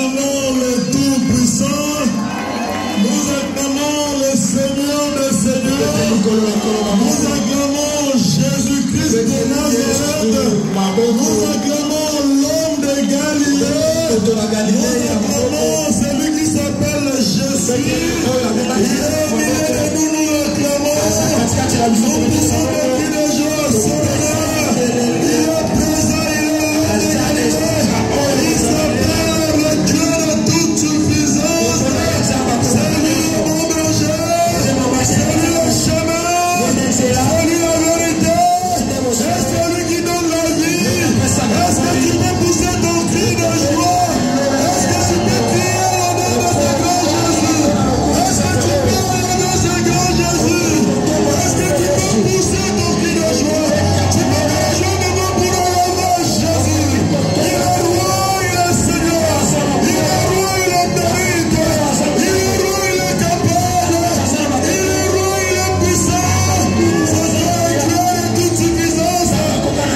acclamons le Tout-Puissant. Nous acclamons le Seigneur des Seigneurs. Nous acclamons Jésus-Christ de Nazareth. Nous acclamons l'homme de Galilée. Nous acclamons celui qui s'appelle Jésus. Il est milieu de nous, nous l'acclamons. Nous poussons des cris de joie, Seigneur. Il est présent, il est là. Il s'appelle le Dieu de toute suffisance. C'est lui le bon berger. C'est lui le chemin. C'est lui la vérité. C'est celui qui donne la vie. Est-ce que tu peux pousser ton cri de joie? Est-ce que tu peux crier au nom de ce grand Jésus? Est-ce que tu peux honorer ce grand Jésus? Est-ce que tu peux pousser ton cri de joie? Tu peux rejoindre devant pour honorer Jésus. Il est roi, il est Seigneur. Il est roi, il est mérite. Il est roi, il est capable. Il est roi, il est puissant. Ce soir, il est toute suffisance.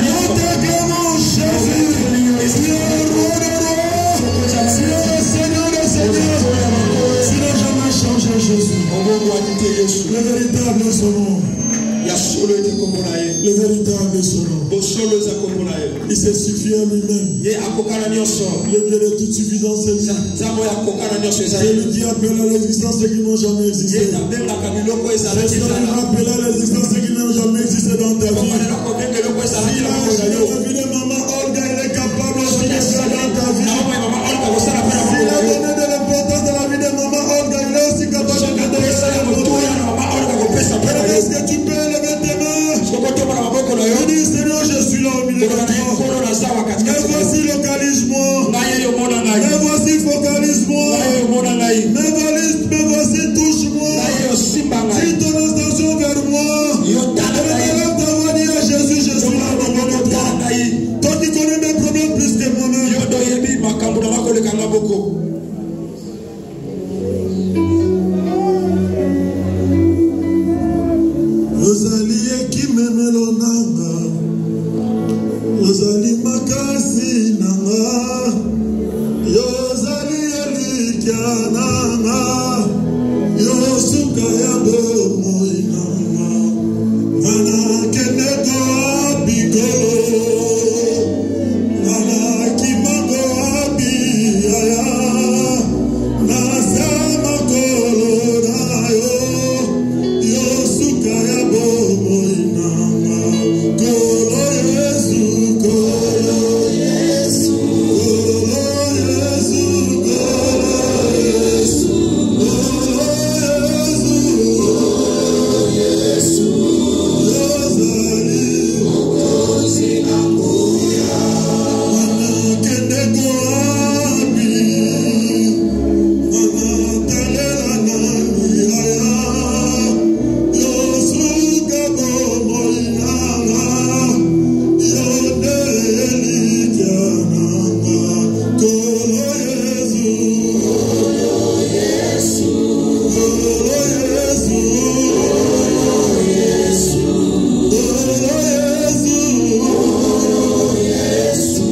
Nous t'acclamons Jésus. Tu es le roi des rois. Tu es le Seigneur des seigneurs. Tu n'as jamais changé Jésus. Le véritable est son nom. Le véritable est son nom. Il se suffit à lui-même. Le Dieu de toute suffisance, c'est lui. C'est lui qui appelle à l'existence ceux qui n'ont jamais existé. C'est lui qui appelle à l'existence ceux qui n'ont jamais existé dans ta vie. S'il a acheté la vie de maman Olga, il est capable aussi de faire dans ta vie. S'il a donné de l'importance dans la vie de maman Olga, il est aussi capable de donner ça pour toi. Est-ce que tu peux lever tes mains? Je dis, Seigneur, je suis là au milieu de toi. Mais voici, localise-moi. Mais voici, focalise-moi. Mais voici, touche-moi. Dis ton attention vers moi. Relève ta voix, dis à Jésus, je suis là au milieu de toi. Toi qui connais mes problèmes plus que moi-même. Rosalie qui m'aime l'onanga, Rosalie makasi nanga, Rosalie elikiananga, Yosuka ya bomoi nanga, Nana keneko abigolo, Nana kimango abiyaya, Nasama kolo na yo, Yosuka ya bomoi nanga, Kolo Yesu, Kolo Yesu, Kolo Yesu, Kolo Yesu, Kolo Yesu, Rosalie, Mokozi Anguya, Mana Kendeko Abi, Mana Talela Nani Haya, Yosuka bomoi nanga, Yode elikiananga, Kolo Yesu, Kolo Yesu, Kolo Yesu, Kolo Yesu, Kolo Yesu,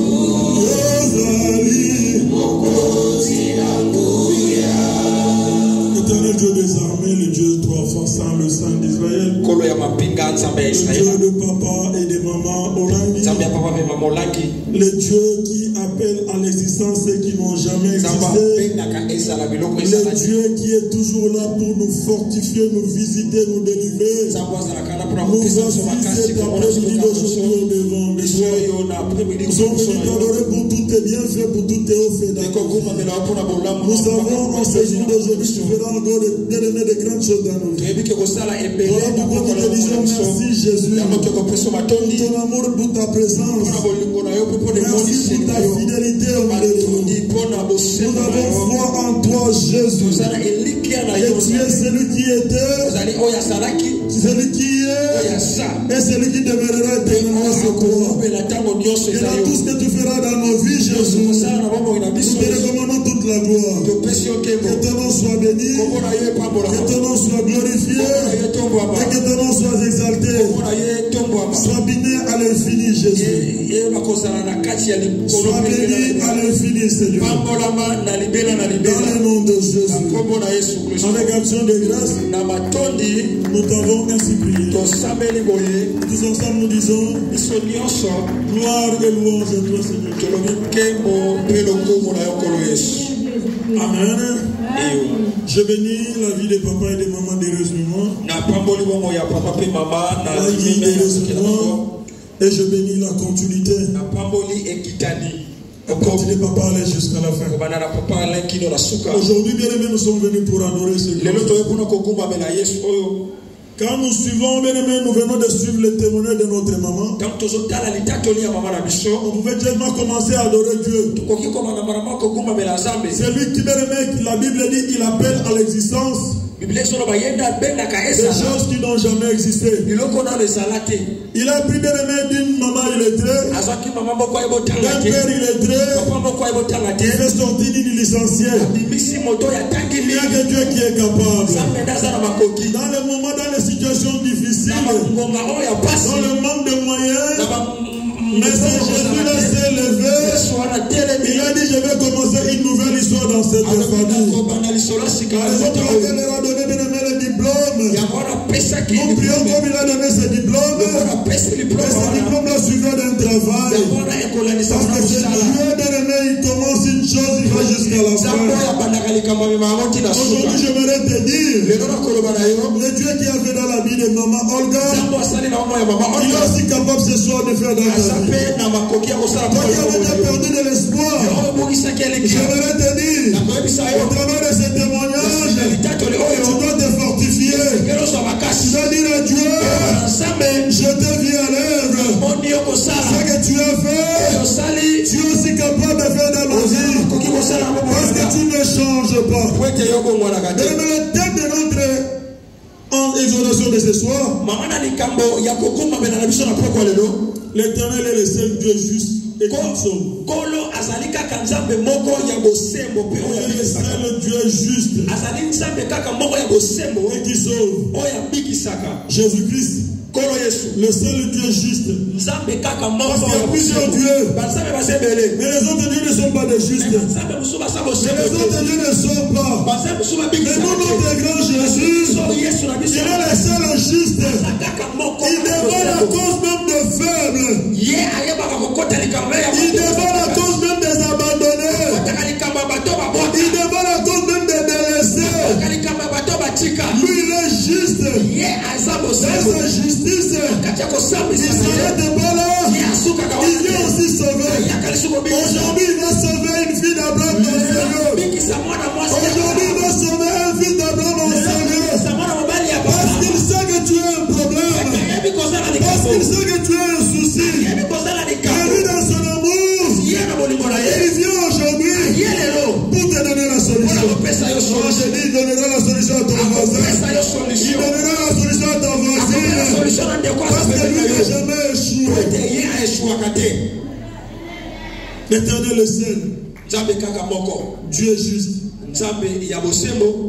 Rosalie, Mokozi Anguya. Éternel Dieu des armées, le Dieu toi forçant le sang d'Israël, le Dieu de papa et de maman Olangi, le Dieu qui appelle à l'existence ceux qui n'ont jamais existé, le Dieu qui est toujours là pour nous fortifier, nous visiter, nous délivrer. Nous voici cet après-midi d'aujourd'hui au devant de toi. Nous sommes venus t'adorer pour tous tes bienfaits, pour tous tes hauts faits d'accord. Nous savons en ce jour d'aujourd'hui tu feras encore de grandes choses dans nos vies. Voilà pourquoi nous te disons merci Jésus pour ton amour, pour ta présence. Merci pour ta fidélité au milieu de nous. Nous avons foi en toi Jésus. Et tu es celui qui était, celui qui est et celui qui demeurera éternellement sur toi. Et dans tout ce que tu feras dans nos vies Jésus, nous te recommandons tout toute la gloire. Que ton nom soit béni. Que ton nom soit glorifié. Et que ton nom soit exalté. Sois béni à l'infini, Jésus. Sois béni à l'infini, Seigneur. Dans le nom de Jésus. Avec action de grâce, nous t'avons ainsi prié. Tous ensemble nous disons gloire et louange à toi, Seigneur. Amen. Je bénis la vie des papas et des mamans d'heureusement. Et je bénis la continuité. Continuez papa aller jusqu'à la fin. Aujourd'hui, bien aimés, nous sommes venus pour adorer ce Dieu. Quand nous suivons, bien aimés, nous venons de suivre le témoignage de notre maman. On pouvait tellement commencer à adorer Dieu. C'est lui qui, bien aimé, la Bible dit, il appelle à l'existence des choses qui n'ont jamais existé. Il a pris, bien aimé, d'une maman illettrée, d'un père illettré, qui fait sortir d'une licenciée. Il n'y a que Dieu qui est capable. Dans les moments, dans les situations difficiles, dans le manque de moyens, mais c'est Jésus s'est levé. Il a dit, je vais commencer une nouvelle histoire dans cette famille. Les autres, il leur a donné le diplôme. Nous prions comme il a donné ce diplôme. Mais ce diplôme-là suivait d'un travail. Parce que ce Dieu bien-aimé, il commence une chose, il va jusqu'à la fin. Aujourd'hui, j'aimerais te dire, le Dieu qui a fait dans la vie de maman Olga, il est aussi capable ce soir de faire dans ta vie. Toi qui avais perdu de l'espoir, j'aimerais te dire, au travers de ce témoignage, tu dois te fortifier. Tu dois dire à Dieu, je te viens à l'aide. Ce que tu as fait, tu es aussi capable de faire dans nos vies. Parce que tu ne changes pas. Mais le thème de notre exhortation de ce soir, l'Éternel est le seul Dieu juste et qui sauve. Il est le seul Dieu juste et qui sauve. Jésus-Christ, le seul Dieu juste. Parce qu'il y a plusieurs dieux. Mais les autres dieux ne sont pas des justes. Mais les autres dieux ne sont pas. Mais nous, notre grand Jésus, il est le seul juste. Il défend la cause même des faibles. Il défend la cause même des abandonnés. Il défend la cause même des délaissés. Lui, il est juste. C'est sa justice. Il s'arrête pas là. Il vient aussi sauver. Aujourd'hui, il va sauver une fille d'Abraham dans le Seigneur. Aujourd'hui, il va sauver un fils d'Abraham dans le Seigneur. Parce qu'il sait que tu as un problème. Parce qu'il sait que tu as un souci. Et lui, dans son amour, il vient aujourd'hui pour te donner la solution. Moi, je dis, il donnera la solution à ton voisin. Il donnera la solution à ton voisin. Parce que lui n'a jamais échoué. L'Éternel est seul. Dieu est juste.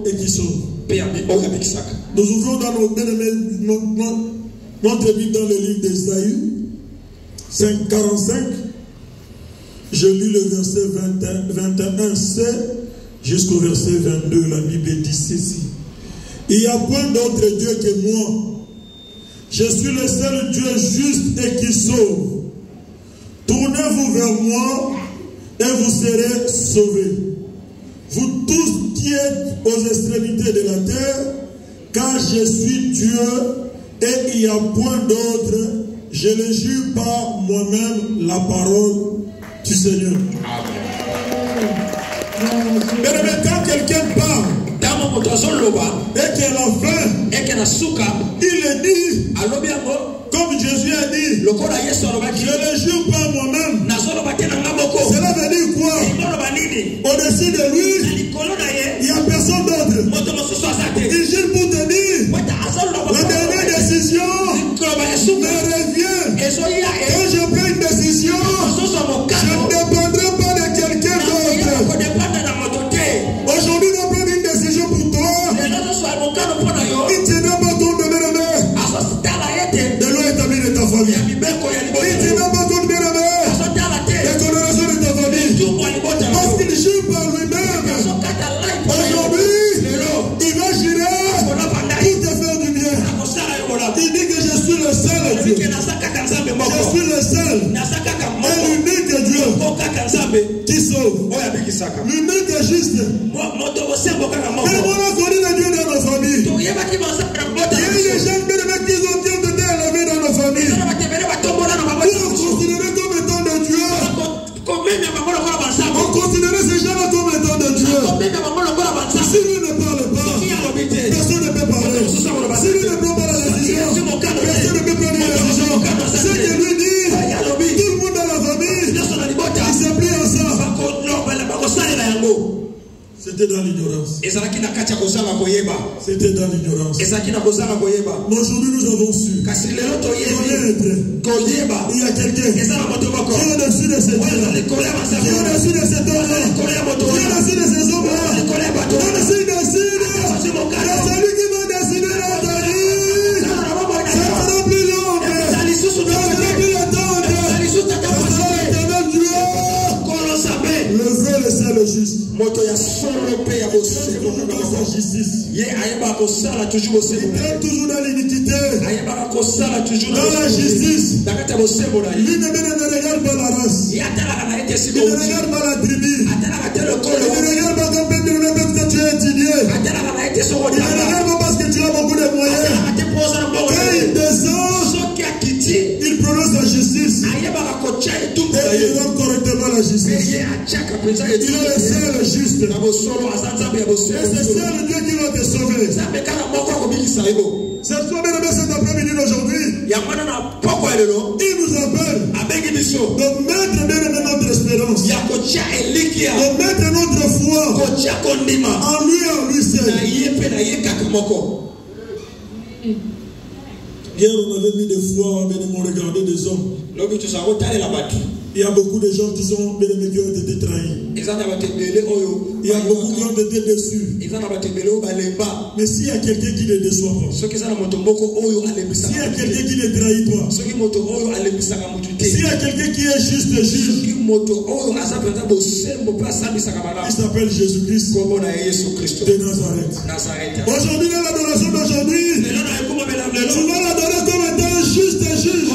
Et qui sauve. Nous ouvrons dans notre Bible dans le livre d'Ésaïe 5:45. Je lis le verset 21c jusqu'au verset 22. La Bible dit ceci. Il n'y a point d'autre Dieu que moi. Je suis le seul Dieu juste et qui sauve. Tournez-vous vers moi et vous serez sauvés. Vous tous qui êtes aux extrémités de la terre, car je suis Dieu et il n'y a point d'autre. Je le jure par moi-même la parole du Seigneur. Mais quand quelqu'un parle et qu'elle a faim, il le dit comme Jésus a dit, je le jure par moi-même. Cela veut dire quoi? Au-dessus de lui, il n'y a personne d'autre. Il jure pour te dire, la dernière décision me revient. Quand je prends une décision, je ne dépendrai pas de quelqu'un d'autre. L'unique est juste. Mais on a connu le Dieu dans nos familles. Il y a des gens qui ont été élevés dans nos familles. Pour considérer comme étant de Dieu. On considérait ces gens-là comme étant de Dieu. Si lui ne parle pas, personne ne peut parler. Si lui ne prend pas la décision, personne ne peut prendre la décision. Ce que lui dit, tout le monde dans la famille, il s'applique à ça. C'était dans l'ignorance. C'était dans l'ignorance. Mais aujourd'hui nous avons su connaître. Il y a quelqu'un qui est au-dessus de ces dieux-là, qui est au-dessus de cet homme-là, qui est au-dessus de ces hommes-là. Même s'il décide, c'est celui qui va décider dans ta vie. Ça ne sera plus long. Ça ne sera plus attendre. Ça sera l'éternel Dieu. Le vrai, le seul, le juste. Il est toujours dans l'iniquité, dans la justice. Lui ne regarde pas la race, il ne regarde pas la tribu, il ne regarde pas ton peuple, parce que tu es étudié, il ne regarde pas parce que tu as beaucoup de moyens. Quand il descend, il prononce la justice et il rend correctement la justice. Il est le seul juste. Et c'est ça le Dieu qui va te sauver. C'est toi bien aimé cet après-midi d'aujourd'hui. Il nous appelle de mettre bien aimé notre espérance, de mettre notre foi en lui et en lui seul. Hier on avait mis des fois, on regardait des hommes. Il y a beaucoup de gens qui sont bien aimés qui ont été trahis. Il y a beaucoup qui ont été déçus. Mais s'il y a quelqu'un qui ne déçoit pas, s'il y a quelqu'un qui ne trahit pas, s'il y a quelqu'un qui est juste et juge, il s'appelle Jésus-Christ de Nazareth. Aujourd'hui, dans l'adoration d'aujourd'hui, tu vas l'adorer comme étant un juste et juge.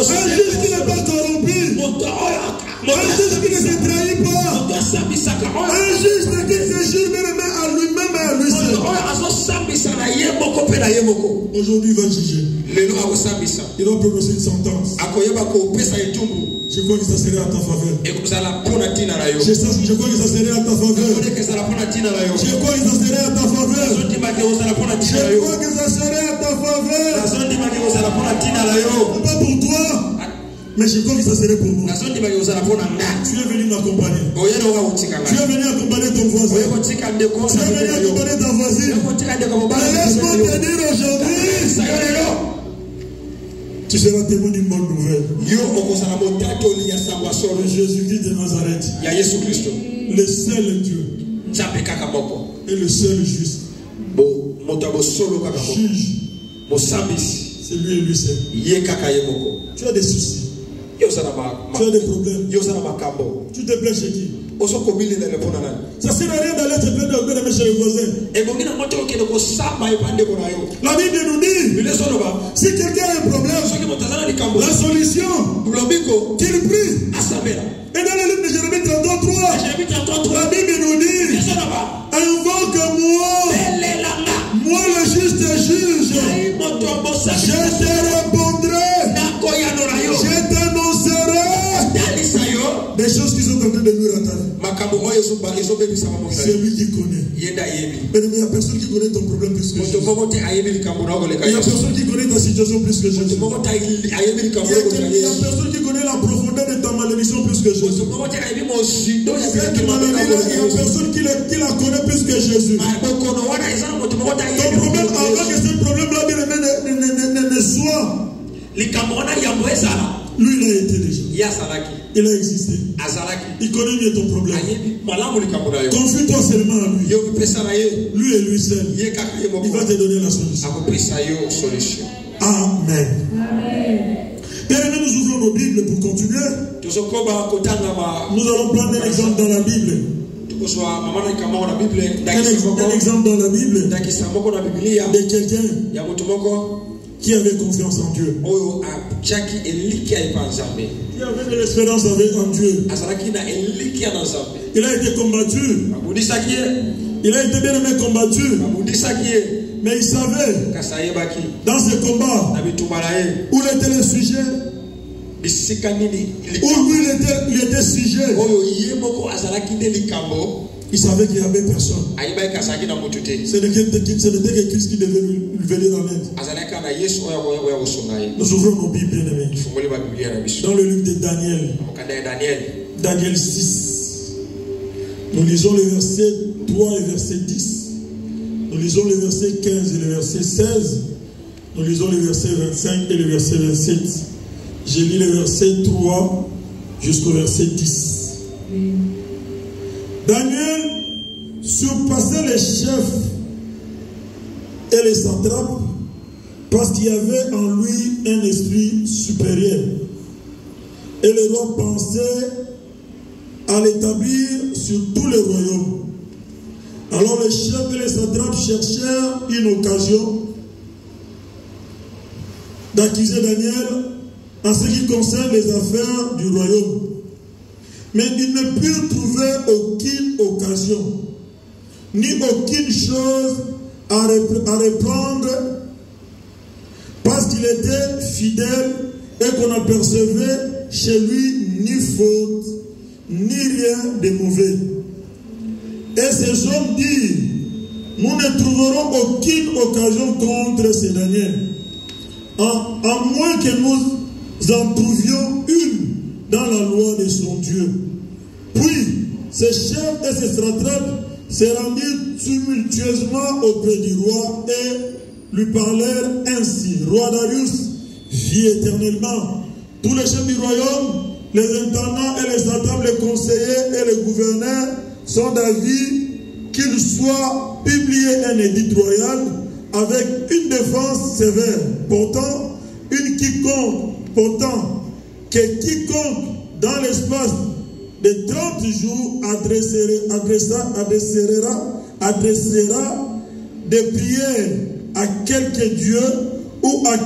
Un juge qui n'est pas corrompu. Un juge qui ne se trahit pas. Un juge qui se jure même à lui-même et à lui seul. Aujourd'hui, il va juger. Il va prononcer une sentence. Je crois que ça serait à ta faveur. Je crois que ça serait à ta faveur. Je crois que ça serait à ta faveur. Je crois que ça serait à ta faveur. Pas pour toi, mais je crois que ça serait pour moi. Tu es venu m'accompagner. Tu es venu accompagner ton voisin. Tu es venu accompagner ta voisine. Laisse-moi te dire aujourd'hui, tu seras témoin d'une bonne nouvelle. Jésus-Christ de Nazareth, le seul Dieu et le seul juste. Juge, c'est lui et lui seul. Tu as des soucis, tu as des problèmes, tu te plais chez qui? Ça sert à rien d'aller te plaindre chez le voisin. La Bible nous dit, si quelqu'un a un problème, la solution, qu'il prie. Et dans le livre de Jérémie 33, la Bible nous dit, invoque-moi, moi le juste juge, je te répondrai, je t'annoncerai des choses qui sont en train de nous rater. C'est lui qui connaît. Mais il n'y a personne qui connaît ton problème plus que Jésus. Il n'y a personne qui connaît ta situation plus que Jésus. Il n'y a personne qui connaît la profondeur de ta malédiction plus que Jésus. Cette maladie-là, il n'y a personne qui la connaît plus que Jésus. Ton problème, avant que ce problème-là ne soit, lui, il a été déjà. Il a existé. Il connaît mieux ton problème. Confie-toi seulement à lui. Lui et lui seul. Il va te donner la solution. Amen. Bien aimé, nous ouvrons nos Bibles pour continuer. Nous allons prendre un exemple dans la Bible. Un exemple dans la Bible de quelqu'un qui avait confiance en Dieu. Qui avait de l'espérance en Dieu. Il a été combattu. Il a été bien aimé combattu. Mais il savait, dans ce combat, où était le sujet, où lui il était sujet, il savait qu'il n'y avait personne. Ce n'était que Christ qui devait lui venir en aide. Nous ouvrons nos Bibles, bien aimés. Dans le livre de Daniel, Daniel 6, nous lisons le verset 3 et verset 10. Nous lisons le verset 15 et le verset 16. Nous lisons le verset 25 et le verset 27. J'ai lu le verset 3 jusqu'au verset 10. Daniel surpassait les chefs et les satrapes parce qu'il y avait en lui un esprit supérieur. Et le roi pensait à l'établir sur tous les royaumes. Alors les chefs et les satrapes cherchèrent une occasion d'accuser Daniel en ce qui concerne les affaires du royaume. Mais ils ne purent trouver aucune occasion, ni aucune chose à reprendre, parce qu'il était fidèle et qu'on n'apercevait chez lui ni faute, ni rien de mauvais. Et ces hommes disent, nous ne trouverons aucune occasion contre ce Daniel, à moins que nous en trouvions une dans la loi de son Dieu. Puis, ces chefs et ces satrapes se rendirent tumultueusement auprès du roi et lui parlèrent ainsi. Roi Darius, vis éternellement. Tous les chefs du royaume, les intendants et les satrapes, les conseillers et les gouverneurs sont d'avis qu'il soit publié un édit royal avec une défense sévère. Pourtant, que quiconque dans l'espace de 30 jours adressera des prières à quelque Dieu ou à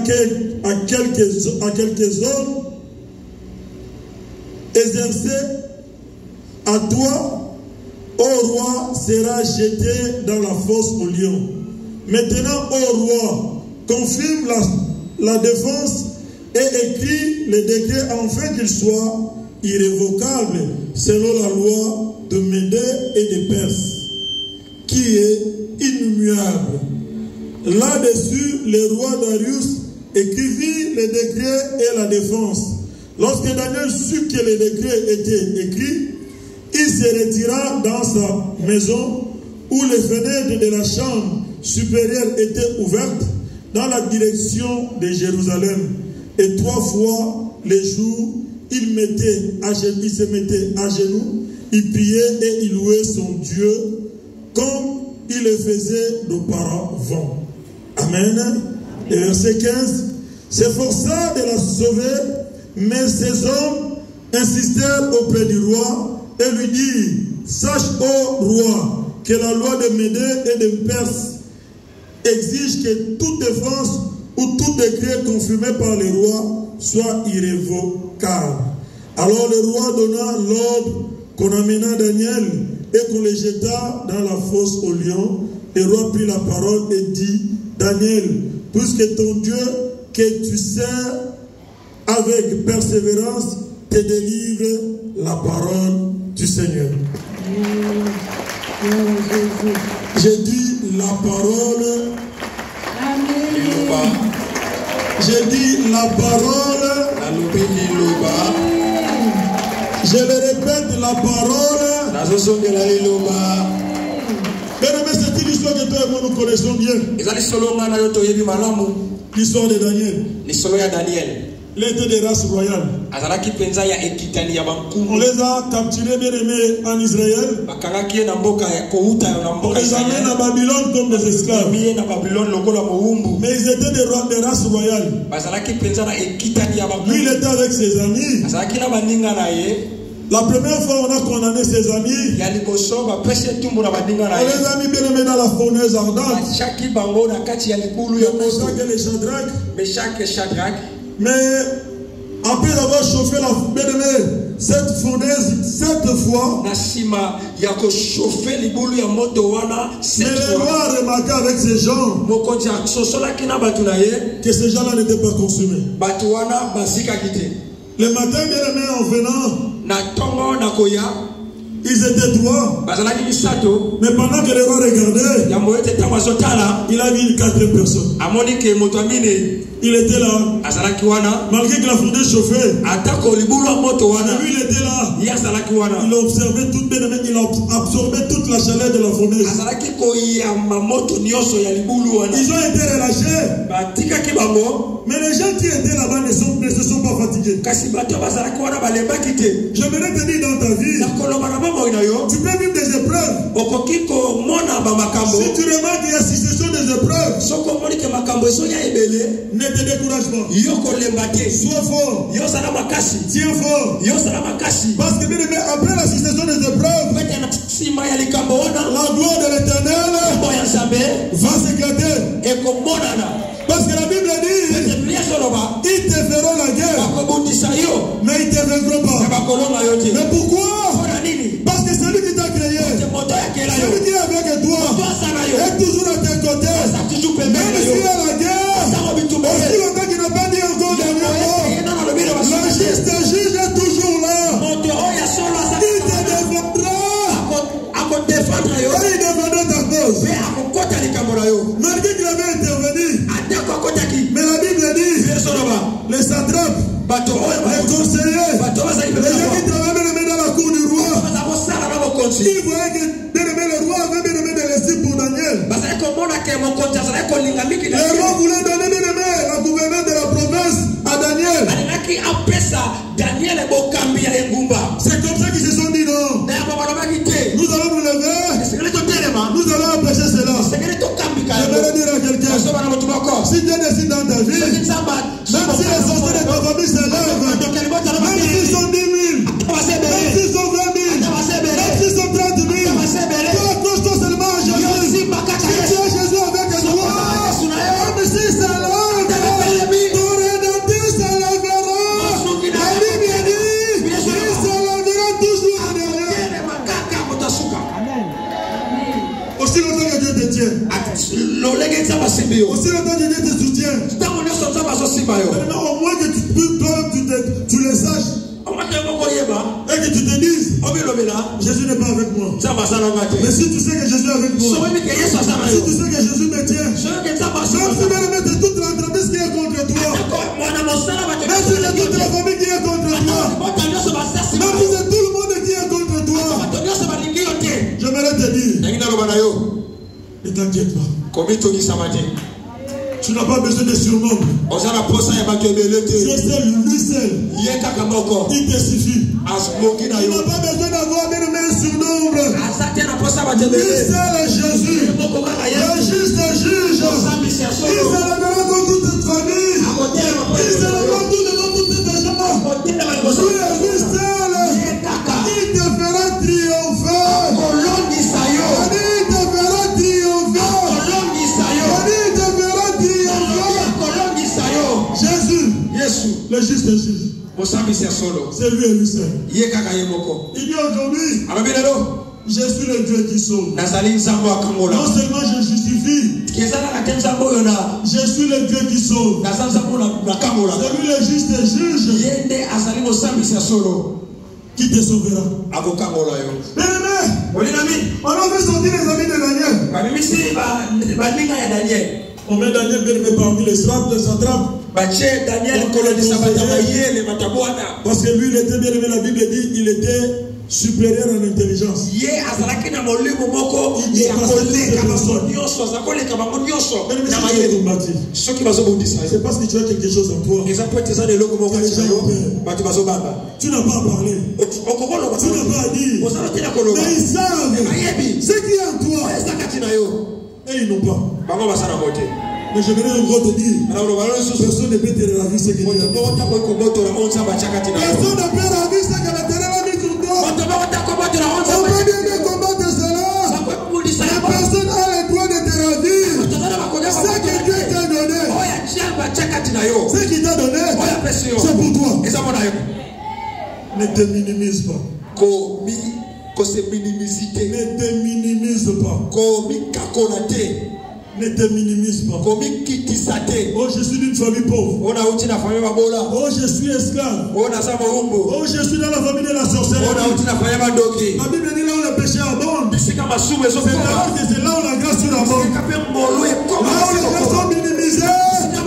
quelques hommes exercés à toi, ô roi, sera jeté dans la fosse au lion. Maintenant, ô roi, confirme la défense et écrit le décret afin qu'il soit irrévocable selon la loi de Médée et de Perse, qui est immuable. Là-dessus, le roi Darius écrivit le décret et la défense. Lorsque Daniel sut que le décret était écrit, il se retira dans sa maison où les fenêtres de la chambre supérieure étaient ouvertes dans la direction de Jérusalem. Et 3 fois les jours, il se mettait à genoux, il priait et il louait son Dieu comme il le faisait d'auparavant. Amen. Et verset 15, s'efforça de la sauver, mais ces hommes insistèrent auprès du roi et lui dirent, sache, ô roi, que la loi de Médée et de Perse exige que toute défense ou tout décret confirmé par le roi soit irrévocable. Alors le roi donna l'ordre qu'on amena Daniel et qu'on le jeta dans la fosse au lion. Le roi prit la parole et dit, Daniel, puisque ton Dieu que tu sers avec persévérance te délivre la parole du Seigneur. J'ai dit la parole. J'ai dit la parole. Je le répète, la parole. Mais c'est une histoire que toi et moi nous connaissons bien. L'histoire de Daniel. Il était des races royales. On les a capturés, bien aimés, en Israël. On les amène à Babylone comme des esclaves. Mais ils étaient des races royales. Lui, il était avec ses amis. La première fois, on a condamné ses amis. On les a mis bien aimés dans la fournaise ardente. Meshach et Shadrach. Mais après avoir chauffé la cette fournaise 7 fois, mais le roi a remarqué avec ces gens que ces gens-là n'étaient pas consumés. Le matin, bien aimé, en venant, ils étaient 3. Mais pendant que le roi regardait, il a vu 4 personnes. Il était là. Malgré que la fournaise chauffait, lui il était là. Il a observé toute, il a absorbé toute la chaleur de la fournaise. Ils ont été relâchés. Mais les gens qui étaient là-bas ne se sont pas fatigués. J'aimerais te dire dans ta vie, tu peux vivre des épreuves. Si tu remarques qu'il y a succession des épreuves, ne te décourage pas. Sois fort. Tiens fort. Parce que bien aimé, après la succession des épreuves, la gloire de l'Éternel va s'éclater. Parce que la Bible dit, ils te feront la guerre, mais ils ne te vaincront pas. Mais pourquoi? Parce que celui qui t'a créé, celui qui est avec toi, est toujours à tes côtés. Même s'il y a la guerre, aussi longtemps qu'il n'a pas dit encore dernier mot, le juste juge est toujours là. Il te défendra. Et il défendra ta cause. Malgré qu'il avait intervenu, mais la Bible dit, les satrapes, les conseillers, les gens qui travaillaient dans la cour du roi, ils voyaient que le roi avait bien aimé de l'estime pour Daniel. Le roi voulait donner bien aimé la gouverneur de la province à Daniel. C'est comme ça qu'ils se sont dit non. Nous allons nous lever. Nous allons empêcher cela. J'aimerais dire à quelqu'un, si Dieu décide dans ta vie, même si les sorciers de ta famille s'élèvent, même s'ils sont 10 000, même s'ils sont 20 000, même s'ils sont 30 000, toi accroche-toi seulement à Jésus. Si tu as Jésus avec toi, même s'ils s'élèvent, ton rédempteur s'élèvera. La Bible dit, il s'élèvera toujours en derrière. Aussi longtemps que Dieu te tient, aussi longtemps que Dieu te soutient, maintenant au moins que tu le saches et que tu te dises, Jésus n'est pas avec moi. Mais si tu sais que Jésus est avec moi, si tu sais que Jésus me tient, même si tu mettre toute l'entreprise qui est contre toi, même si c'est toute la famille qui est contre toi, même si c'est tout le monde qui est contre toi, j'aimerais te dire, ne t'inquiète pas. Tu n'as pas besoin de surnombre. Tu es seul, lui seul. Il te suffit. Tu n'as pas besoin d'avoir bien un surnombre. Lui seul est Jésus. Le juste juge. Il s'élèvera dans toute cette famille. Il s'élèvera dans toute cette gens. Lui est lui seul. Il te fera triompher. Le juste juge. C'est lui et lui seul. Il dit aujourd'hui, je suis le Dieu qui sauve. Non seulement je justifie, je suis le Dieu qui sauve. C'est lui le juste juge qui te sauvera. Bien aimé, on a fait sortir les amis de Daniel. On met Daniel bien aimé parmi les satrapes. Parce que lui, il était bien aimé, la Bible dit, il était supérieur en intelligence. C'est parce que tu as quelque chose en toi. Tu n'as pas à parler. Tu n'as pas à dire. Mais ils savent ce qui est en toi. Et ils n'ont pas. Mais je voudrais encore te dire, personne ne peut te ravir ce que tu as. Personne ne peut ravir ce que l'Éternel a mis sur toi. droit. On peut bien combattre cela. La personne a le droit de te ravir. Ce que Dieu t'a donné. Ce qu'il t'a donné, c'est pour toi. Ne te minimise pas. Ne te minimise pas. Ne te minimise pas. Oh, je suis d'une famille pauvre. Oh, je suis esclave. Oh, je suis dans la famille de la sorcellerie. La Bible dit là où le péché abonde. C'est là où la grâce abonde. Là où les gens sont minimisés. Là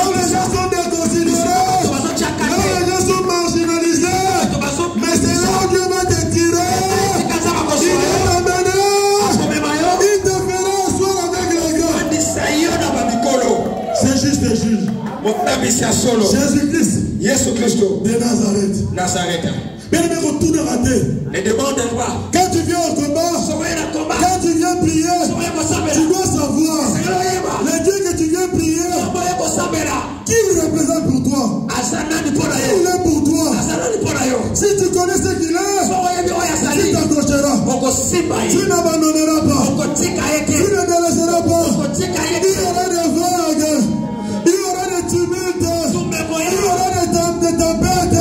où les gens sont déconsidérés. Là où les gens sont marginalisés. Mais c'est là où Dieu va te tirer. Il est amené. Il te fera asseoir avec les gars. C'est juste et juge. Jésus-Christ de Nazareth. Bien aimé, retourne rater. Quand tu viens au combat, quand tu viens prier, tu dois savoir le Dieu que tu viens prier, qui il représente pour toi, qui il est pour toi. Si tu connais ce qu'il est, tu t'accrocheras, tu n'abandonneras pas, tu ne délaisseras pas. Il y aura des vagues, il y aura des tumultes, il y aura des tempêtes.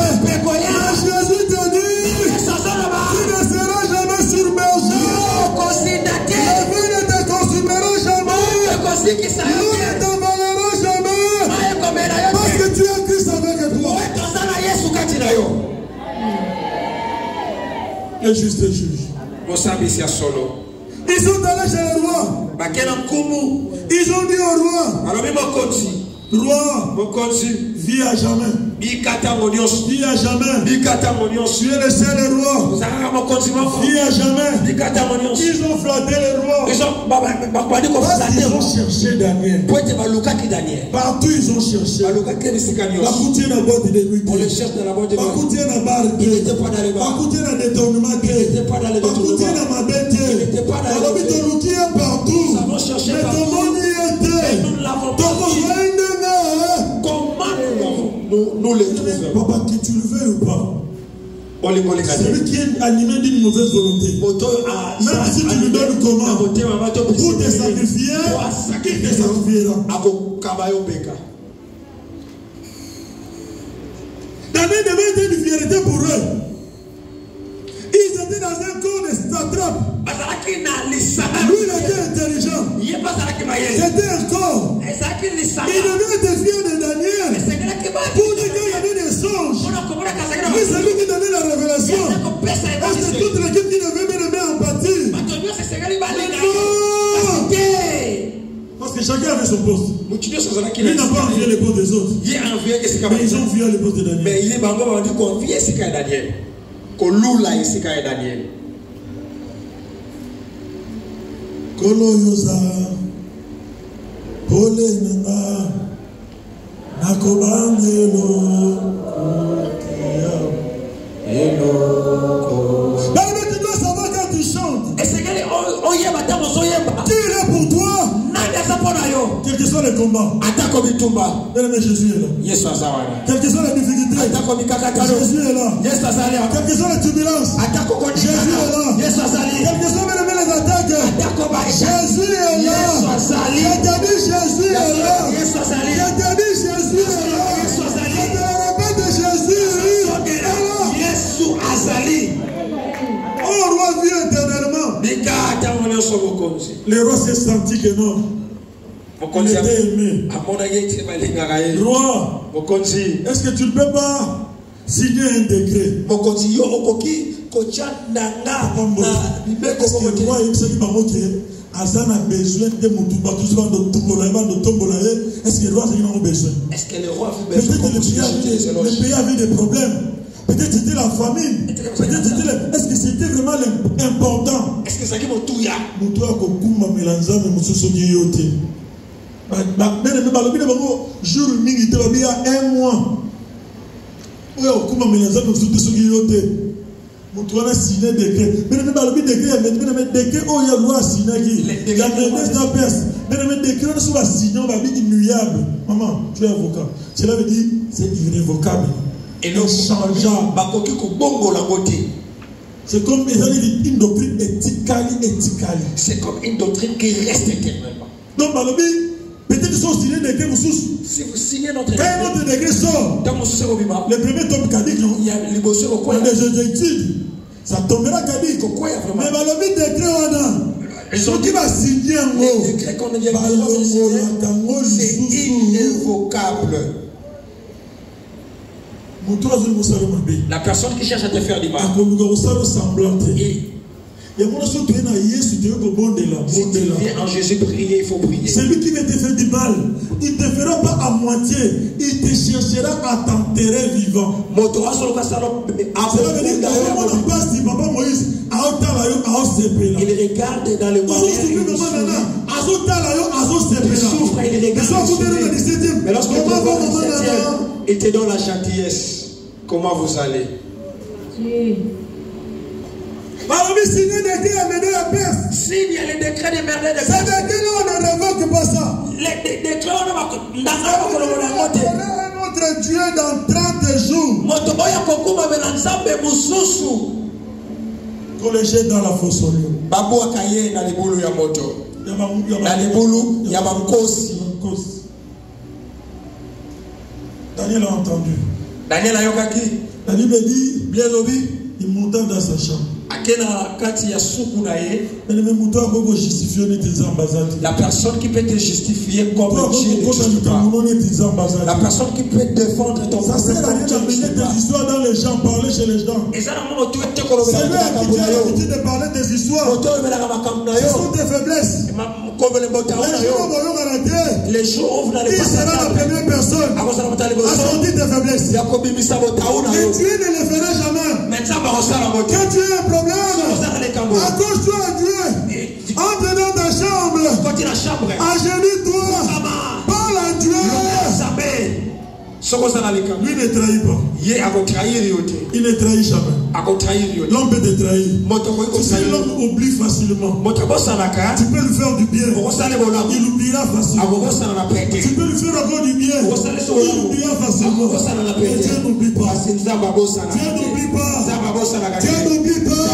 Jésus te dit, tu ne seras jamais submergé. La vie ne te consumera jamais. L'eau ne t'avalera jamais. Parce que tu as Christ avec toi. Et juste et juge. Ils sont allés chez le roi. Ils ont dit au roi, roi, vis à jamais. Vis à jamais. Tu es le seul roi. Vis à jamais. Ils ont flatté le roi. Parce qu'ils ont cherché Daniel. Partout ils ont cherché. Bakouti na boîte de nuit. Bakouti na barre. Bakouti na détournement. Bakouti na mabete. Bakouti na louki partout. Mais ton monde y était. Ton monde nous les trouvons. Papa, que tu le veux ou pas, celui qui est animé d'une mauvaise volonté, même si tu lui donnes comment pour te sacrifier, il te sacrifiera. Daniel devait être une fierté pour eux. Ils étaient dans un corps de satrape. Lui, il était intelligent. C'était un corps. Il devait être fier de Daniel. Pour dire qu'il y avait des songes. Lui, c'est lui qui donnait la révélation. Et c'est toute l'équipe qui devait me mettre en pâture. Parce que chacun avait son poste. Lui n'a pas envié les postes des autres. Mais ils ont envié les postes de Daniel. Kolo yoza pole nanga nakobangelo mais tu dois savoir quand tu chantes qui est pour toi, quel que soit le combat. Bien-aimé, Jésus est là. Quelles que soient les difficultés, Jésus est là. Quelles que soient les turbulences, Jésus est là. Quelles que soient les attaques, Jésus est là. Je t'ai dit Jésus est là. Je t'ai dit Jésus est là. Je te le répète, Jésus est là. Oh, roi vit éternellement. Le roi s'est senti que non. Il était aimé. Roi, est-ce que tu ne peux pas signer un décret? Parce que le roi, il sait que Azan a besoin de Moutouba, tout ce est-ce que le roi a besoin? Est-ce que le roi a besoin? Peut-être le pays avait des problèmes. Peut-être c'était la famine. Peut-être c'était est-ce que c'était vraiment important? Est-ce que ça qui Moutouya Kokuma Melanza mais Moussosogi Yote. Jour mingi te il y a un mois. Oui, Kokuma Melanza Moussosogi Yote. Moutouana signé décret. Mais le décret, mais décret, oh, il y a loi signé qui. Il y a des perse. Mais le décret, on va signer, on va dire immuable. Maman, tu es avocat. Cela veut dire c'est irrévocable. Et le changeant. C'est comme une doctrine éthicale. C'est comme une doctrine qui reste éternellement. Donc, peut-être qu'ils sont signés des décrets. Si vous signez notre décret, quand notre décret sort, le premier tome caduc, il y a des études. Ça tombera caduc. Mais le décret, on a. Ce qui va signer en haut, c'est irrévocable. La personne qui cherche à te faire du mal, si tu viens en Jésus prier, il faut prier. Celui qui veut te faire du mal, il ne te fera pas à moitié, il te cherchera à t'enterrer vivant. Il regarde dans le monde. Il souffre et il regarde. Mais lorsque tu vois le 7e, il te donne la gentillesse. Comment vous allez? S'il y a les décrets de merder de Perse, on ne révoque pas ça. Les décrets, on a notre Dieu dans 30 jours. Qu'on les jette dans la fosse au lieu. Daniel a entendu. Daniel a dit, il monta dans sa chambre. La personne qui peut te justifier comme Dieu ne justifie pas. La personne qui peut défendre ton ça sert à rien d'amener des histoires dans les gens, parler chez les gens. C'est lui qui a l'habitude de parler des histoires. Ce sont des faiblesses. Les jours où vous n'allez pas, il sera la première personne à sortir des faiblesses. Mais Dieu ne le fera jamais. Quand tu as un problème, accroche-toi à Dieu. Entre dans ta chambre. Agenouille-toi. Parle à Dieu. Lui ne trahit pas. Il ne trahit jamais. L'homme peut te trahir. Si l'homme oublie facilement, tu peux lui faire du bien. Il oubliera facilement. Tu peux lui faire encore du bien. Il oubliera facilement. Et Dieu n'oublie pas. Dieu n'oublie pas. Dieu n'oublie pas.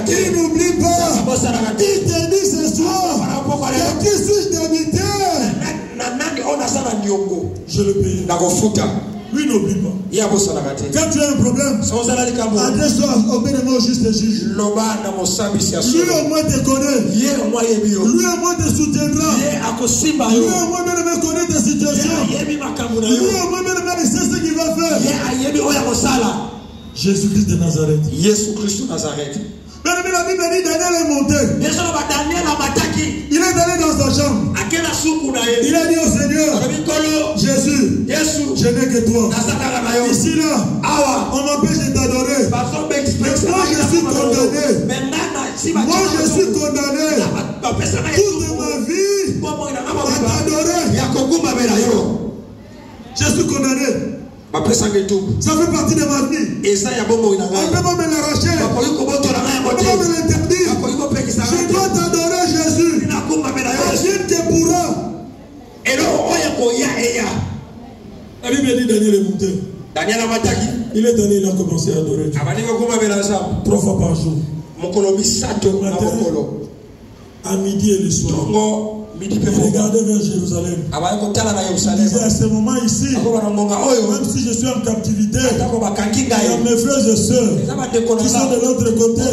Il n'oublie pas. Il te dit ce soir, et qui suis-je d'habiter? Je le paye. Lui n'oublie pas. Quand tu as un problème, adresse-toi au bénévole juste et juge. Lui au moins te connaît. Lui au moins te soutiendra. Lui au moins même connaît tes situations. Lui au moins même sait ce qu'il va faire. Jésus-Christ de Nazareth. Mais la Bible dit Daniel est monté. Il est allé dans sa chambre. Il a dit au Seigneur, Jésus, je n'ai que toi. Ici là, on m'empêche de t'adorer. Mais moi je suis condamné. Toute ma vie à t'adorer. Je suis condamné. Ça fait partie de ma vie. On ne peut pas me l'arracher. On ne peut pas me l'interdire. Je dois t'adorer, Jésus. Dieu te pourra. La Bible dit Daniel est monté. Il est allé, il a commencé à adorer Dieu 3 fois par jour. À midi et le soir. Il regardait vers Jérusalem. Il disait à ce moment ici, même si je suis en captivité, il y a mes frères et sœurs qui sont de l'autre côté,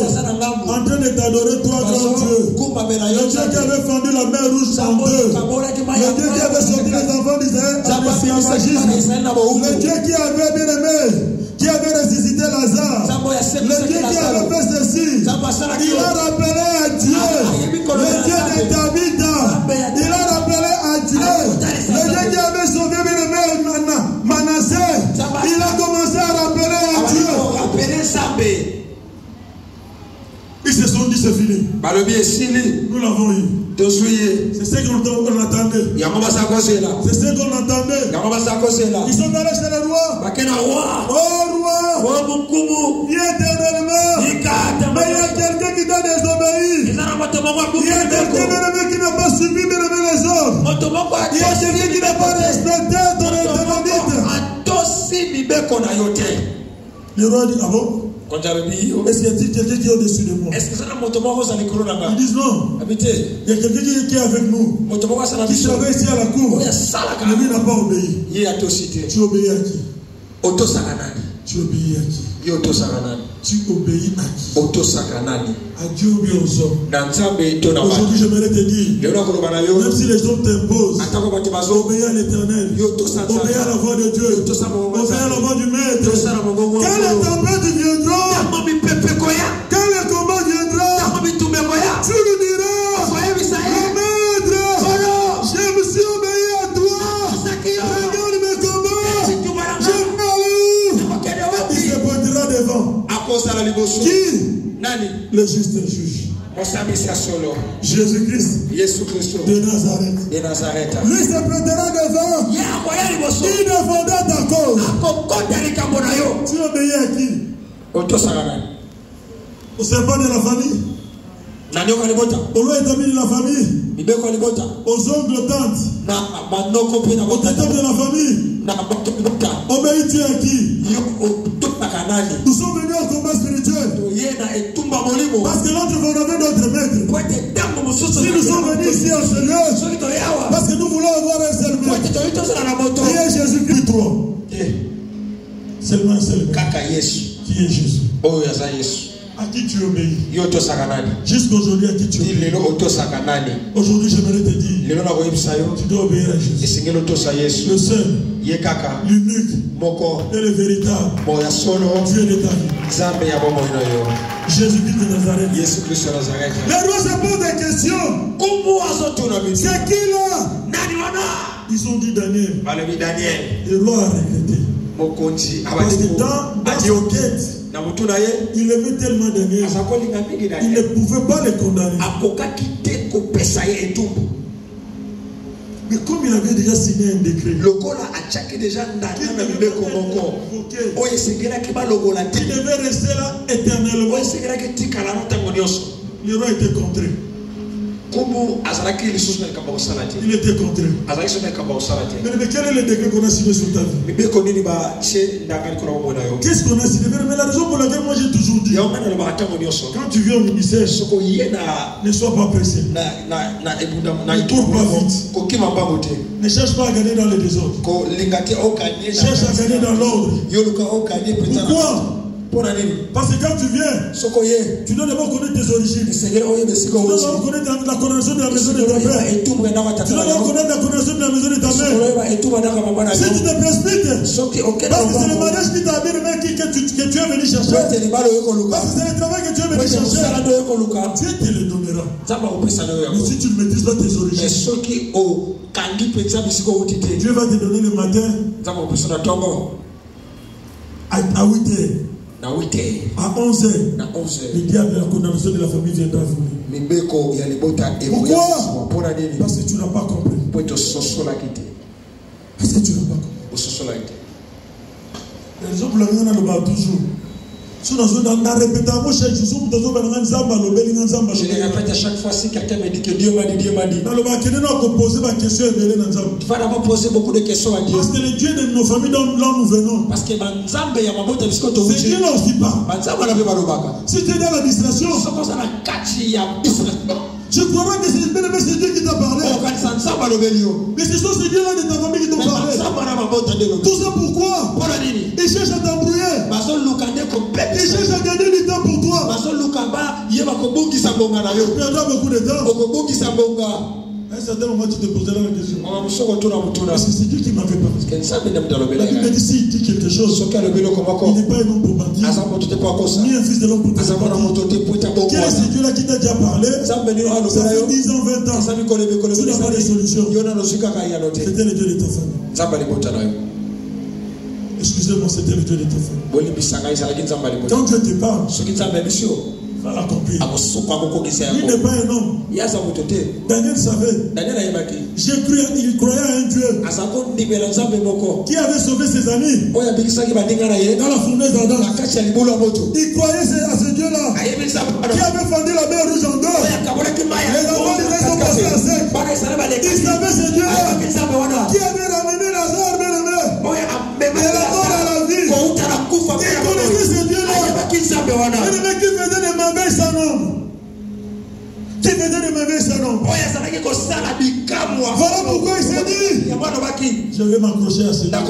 en train de t'adorer toi, grand Dieu. Le Dieu qui avait fendu la mer rouge en deux. Le Dieu qui avait sorti les enfants d'Israël en esclavagisme. Le Dieu qui avait bien aimé, qui avait ressuscité Lazare. Le Dieu qui avait fait ceci. Il a rappelé à Dieu. Le Dieu de David. Il a rappelé à Dieu. Le Dieu qui avait sauvé Manassé. Il a commencé à rappeler à Dieu. Ils se sont dit c'est fini. Nous l'avons eu. C'est ce qu'on attendait. C'est ce qu'on attendait. Ils sont allés chez le roi. Oh roi, viens éternellement. Mais il y a quelqu'un qui t'a désobéi. Il y a quelqu'un qui n'a pas suivi les ordres. Il y a quelqu'un qui n'a pas respecté ton interdit. Le roi dit ah bon? Est-ce qu'il y a quelqu'un qui est au-dessus de moi? Ils disent non. Il y a quelqu'un qui est avec nous, qui travaille ici à la cour. Mais lui n'a pas obéi. Tu obéis à qui? Tu obéis à qui? Tu obéis à qui? À Dieu ou bien aux hommes? Aujourd'hui, j'aimerais te dire, même si les hommes t'imposent, obéis à l'Éternel, obéis à la voix de Dieu, obéis à la voix du Maître. Quand les tempêtes viendront, quand les combats viendront, tu lui diras, le Maître, je me suis obéi à toi. Regarde mes combats, je m'avoue. Il se pointera devant. Qui? Le juste juge. Jésus-Christ de Nazareth. Lui se prendra devant. Il défendra ta cause. Tu obéis à qui? Au serpent de la famille. Au loi établi de la famille. Aux ongles tantes. Au tétard de la famille. Obéis-tu à qui? Nous sommes venus au combat spirituel. Parce que l'autre va donner notre maître. Si nous sommes venus ici en Seigneur, parce que nous voulons avoir un seul maître. Qui est Jésus-Christ, toi? Seulement un seul maître. Qui est Jésus? À qui tu obéis? Jusqu'aujourd'hui, à qui tu obéis? Aujourd'hui, j'aimerais te dire, tu dois obéir à Jésus. Le seul, l'unique et le véritable Dieu de ta vie. Jésus-Christ de Nazareth. Les rois se posent des questions. C'est qui là? Ils ont dit Daniel. Le roi a regretté. Parce que dans son quête, il aimait tellement Daniel, il ne pouvait pas le condamner. Mais comme il avait déjà signé un décret, il devait rester là éternellement. Le roi était contré. Il était contré. Mais quel est le décret qu'on a signé sur ta vie? Qu'est-ce qu'on a signé? Mais la raison pour laquelle moi j'ai toujours dit, quand tu viens au ministère, ne sois pas pressé. Ne cours pas vite. Ne cherche pas à gagner dans le désordre. Cherche à gagner dans l'ordre. Pourquoi? Parce que quand tu viens, tu dois d'abord connaître tes origines. Tu dois d'abord connaître la connaissance de la maison de ton père. Tu dois d'abord connaître la connaissance de la maison de ta mère. Si tu te précipites, parce que c'est le mariage qui t'a amené que tu es venu chercher. Parce que c'est le travail que tu es venu chercher. Dieu te le donnera. Mais si tu ne maîtrises pas tes origines, Dieu va te donner le matin à 8 heures. À 11 heures, le diable de la condamnation de la famille viendra venir. Pourquoi? Parce que tu n'as pas compris. Parce que tu n'as pas compris. La raison pour laquelle on a le bas toujours. Je le répète à chaque fois, si quelqu'un me dit que Dieu m'a dit, Dieu m'a dit. Tu vas d'abord poser beaucoup de questions à Dieu. Parce que le Dieu de nos familles dont nous venons, parce que c'est Dieu là aussi pas. Si tu es dans la distraction, tu croiras que c'est Dieu qui t'a parlé. Mais ce sont ces dieux-là de ta famille qui t'ont parlé. Tout ça pourquoi? Ils cherchent à t'embrouiller. Ils cherchent à gagner du temps pour toi. Tu perdras beaucoup de temps. À un certain moment, tu te poseras la question. Parce que c'est Dieu qui m'avait parlé. La Bible me dit s'il dit quelque chose, il n'est pas un homme pour mentir, ni un fils de l'homme pour mentir. Quel est ce Dieu-là qui t'a déjà parlé? Ça fait 10 ans, 20 ans. Tu n'as pas de solution. C'était le Dieu de ta famille. Excusez-moi, c'était le Dieu de ta famille. Quand Dieu te parle, va l'accomplir. Il n'est pas un homme. Daniel savait. Il croyait à un Dieu qui avait sauvé ses amis dans la fournaise d'Adam. Il croyait à ce Dieu-là qui avait fendu la mer rouge en deux. Les enfants d'Israël sont passés à sec. Il savait ce Dieu-là qui avait ramené Lazare de la mort à la vie. Il connaissait ce Dieu-là exemple. Voilà pourquoi il s'est dit, je vais m'accrocher à cela.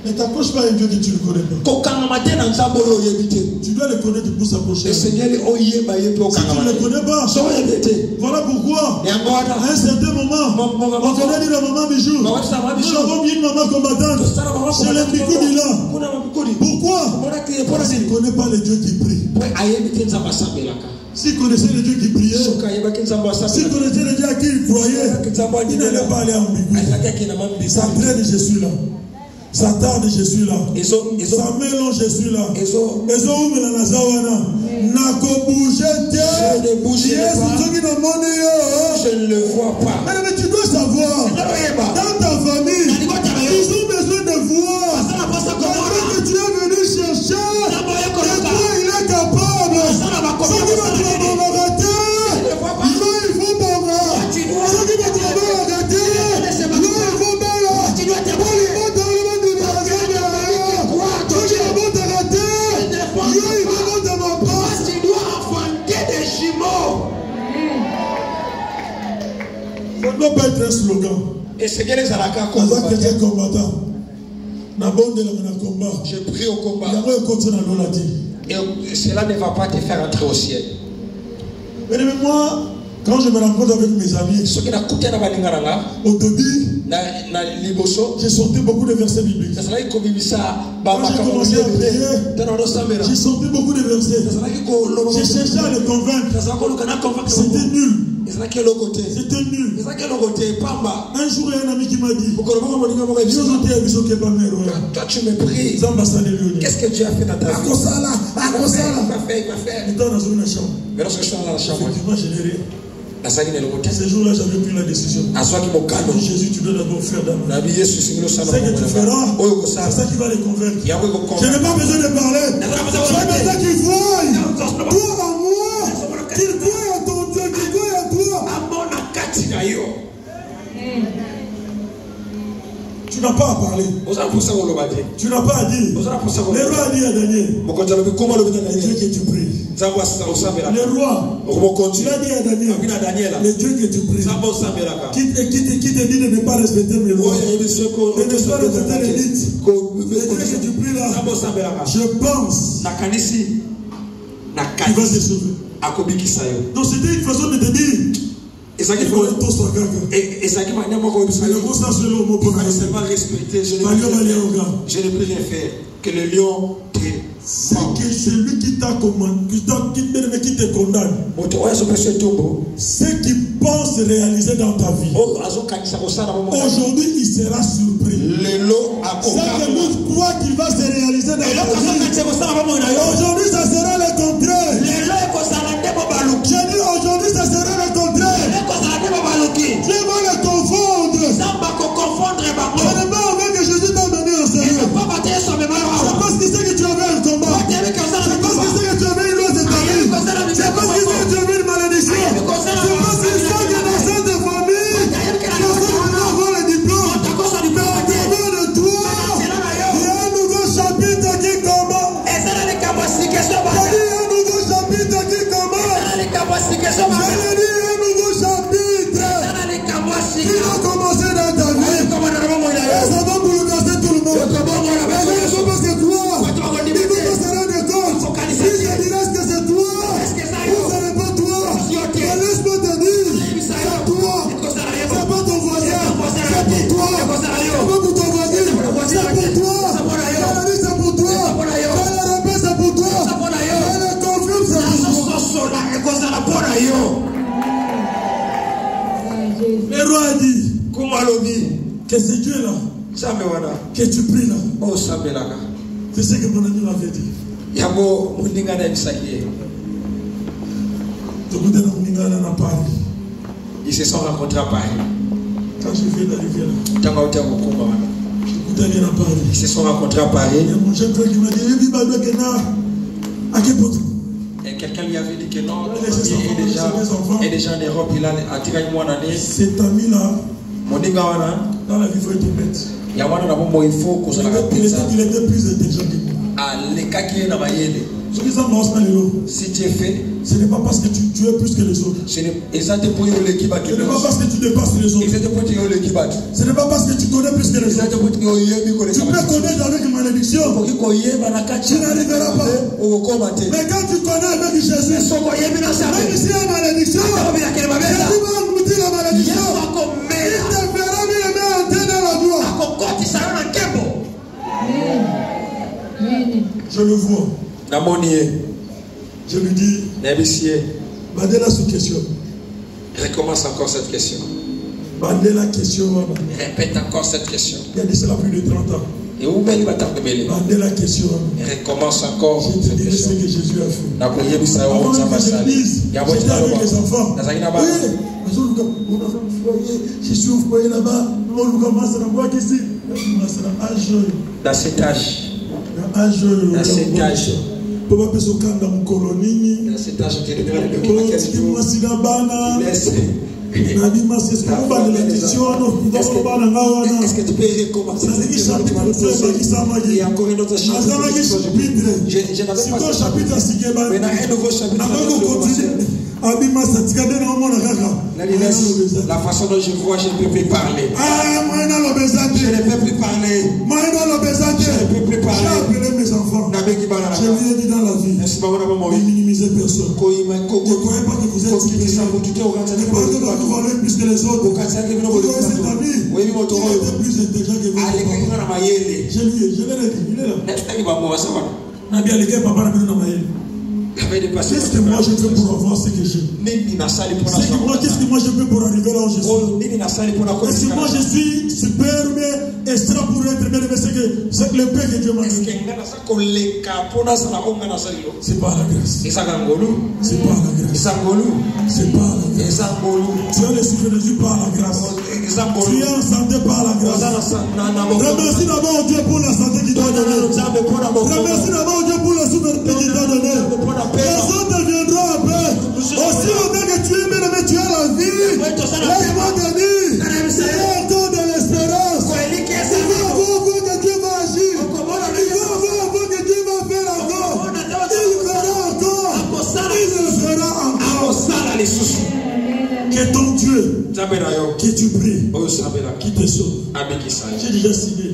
Ne t'approche pas à un Dieu que tu ne connais pas. Tu dois le connaître pour s'approcher. Si tu ne le connais pas, voilà pourquoi, à un certain moment, on connaît dit la maman Bijou. Nous avons mis une maman combattante. C'est le Bikoudi là. Pourquoi? Parce qu'il ne connaît pas le Dieu qui prie. S'il connaissait le Dieu qui priait, s'il connaissait le Dieu à qui il croyait, il n'allait pas aller en Bikoudi. Ça traîne, je suis là. Ça tarde, je suis là. Ça mélange, je suis là. Je ne le vois pas. Mais tu dois savoir, dans ta famille, ils ont besoin de voir que tu es venu chercher de quoi il est capable. Ceux qui vont travailler, il faut pas voir. Ceux qui vont travailler, ça ne doit pas être un slogan. Et c'est bien les Araka comme combattant. Je prie au combat. Et cela ne va pas te faire entrer au ciel. Mais moi, quand je me rencontre avec mes amis, au début, j'ai sorti beaucoup de versets bibliques. Quand j'ai commencé à prier, j'ai sorti beaucoup de versets. J'ai cherché à le convaincre. C'était nul. C'était nul. Un jour, il y a un ami qui m'a dit, toi tu me pries. Qu'est-ce que Dieu a fait dans ta vie? Il m'a fait. Mais lorsque je suis dans la chambre, effectivement, je n'ai rien. Ce jour-là, j'avais pris la décision. Jésus, tu dois d'abord faire d'abord. Ce que tu feras, c'est ça qui va les convaincre. Je n'ai pas besoin de parler. C'est ça qu'ils voient. Toi à moi, qu'ils voient à ton Dieu, qu'ils voient à toi. Tu n'as pas à parler. Tu n'as pas à dire. Le roi a dit à Daniel, le Dieu que tu pries. Le roi, tu l'as dit à Daniel, le Dieu que tu pries. Qui te dit de ne pas respecter mes lois, de ne pas respecter les rites. Le Dieu que tu pries là, je pense qu'il va se sauver. Donc c'était une façon de te dire, je ne peux rien faire. Que le lion te... C'est que celui qui t'a commandé, qui te condamne, ce qu'il pense réaliser dans ta vie, aujourd'hui il sera surpris. C'est que nous croit qu'il va se réaliser dans ta vie. Aujourd'hui ça sera le contraire. J'ai dit aujourd'hui ça sera le contraire. Dieu va le confondre. Je n'ai pas envie que Jésus t'a donné un sérieux. C'est parce qu'il sait que tu avais un combat. C'est parce qu'il sait que tu avais une loi de ta vie. C'est parce qu'il sait que tu avais une malédiction. C'est parce qu'il sait que dans cette famille, dans ce moment avoir le diplôme, mais au travers de toi, il y a un nouveau chapitre qui commence. Il y a un nouveau chapitre qui commence. Je l'ai dit, un nouveau chapitre qui va commencer dans ta vie. Et ça va bouleverser tout le monde. Parce que toi, il faut pas se rendre compte. Si je dirais que c'est toi, ou ce n'est pas toi, mais laisse-moi te dire, c'est toi. C'est pas ton voisin, c'est pour toi. C'est pas pour ton voisin, c'est pour toi. La vie, c'est pour toi. La paix, c'est pour toi. La confiance, c'est pour toi. Le roi a dit que ce Dieu-là, que tu pries là, c'est ce que mon ami m'avait dit. Ils se sont rencontrés à Paris. Quand je viens d'arriver là, ils se sont rencontrés à Paris. Il y a mon jeune frère qui m'a dit, et quelqu'un lui avait dit que non, il est déjà en Europe, il a attiré moi en année. Cet ami-là, dans la vie, il faut être bête. Il était plus intelligent que moi. Si tu es fait, ce n'est pas parce que tu es plus que les autres. ce n'est pas parce que tu dépasses les autres. Ce n'est pas parce que tu connais plus que les autres. Tu peux connaître avec malédiction. Tu n'arriveras pas. Mais quand tu connais avec Jésus, même s'il y a malédiction, Jésus va engloutir la malédiction. Il te fera entrer dans la gloire. Je le vois. Je lui dis, Bandela sous question. Recommence encore cette question. Bandela question. Répète encore cette question. Il y a dit cela plus de 30 ans. Et où Bandela question. Recommence encore cette question. Je te dirai ce que Jésus a fait. Avant que je dise, j'étais avec les enfants. Oui, je suis au foyer là-bas. Dans cet âge. Dans cet âge. Dans cet âge, tu est-ce que tu peux recommencer? Il y a encore un autre chapitre. Je n'avais pas ce chapitre. Maintenant, un nouveau chapitre. La façon dont je vois, je ne peux plus parler. Je ne peux plus parler. Je ne peux plus parler. J'ai appelé mes enfants. Je lui ai dit dans la vie, ne minimisez personne. Ne croyez pas que vous êtes supérieur. Ne croyez pas que vous valez plus que les autres. Vous voyez cet ami, il était plus intelligent que vous. Je l'ai dit, il est là. Qu'est-ce que moi je fais pour avoir ce que j'ai? Qu'est-ce que moi je fais pour arriver là où je suis? Est-ce que moi je suis super mais extra pour être bien, c'est le paix que Dieu m'a donné? C'est pas la grâce. C'est pas la grâce. C'est pas la grâce. Tu as le souffle de Dieu par la grâce. Tu es en santé par la grâce. Remercie d'abord Dieu pour la santé qu'il t'a donnée. Remercie d'abord Dieu pour le souffle qu'il t'a donné. Les autres viendront après. Aussi longtemps que tu es bien, mais tu as la vie. Laisse-moi te dire, il y a encore de l'espérance. Il va voir que Dieu va agir. Il va voir que Dieu va faire encore. Il fera encore. Il le fera encore. Que ton Dieu, que tu pries, qui te sauve. J'ai déjà signé.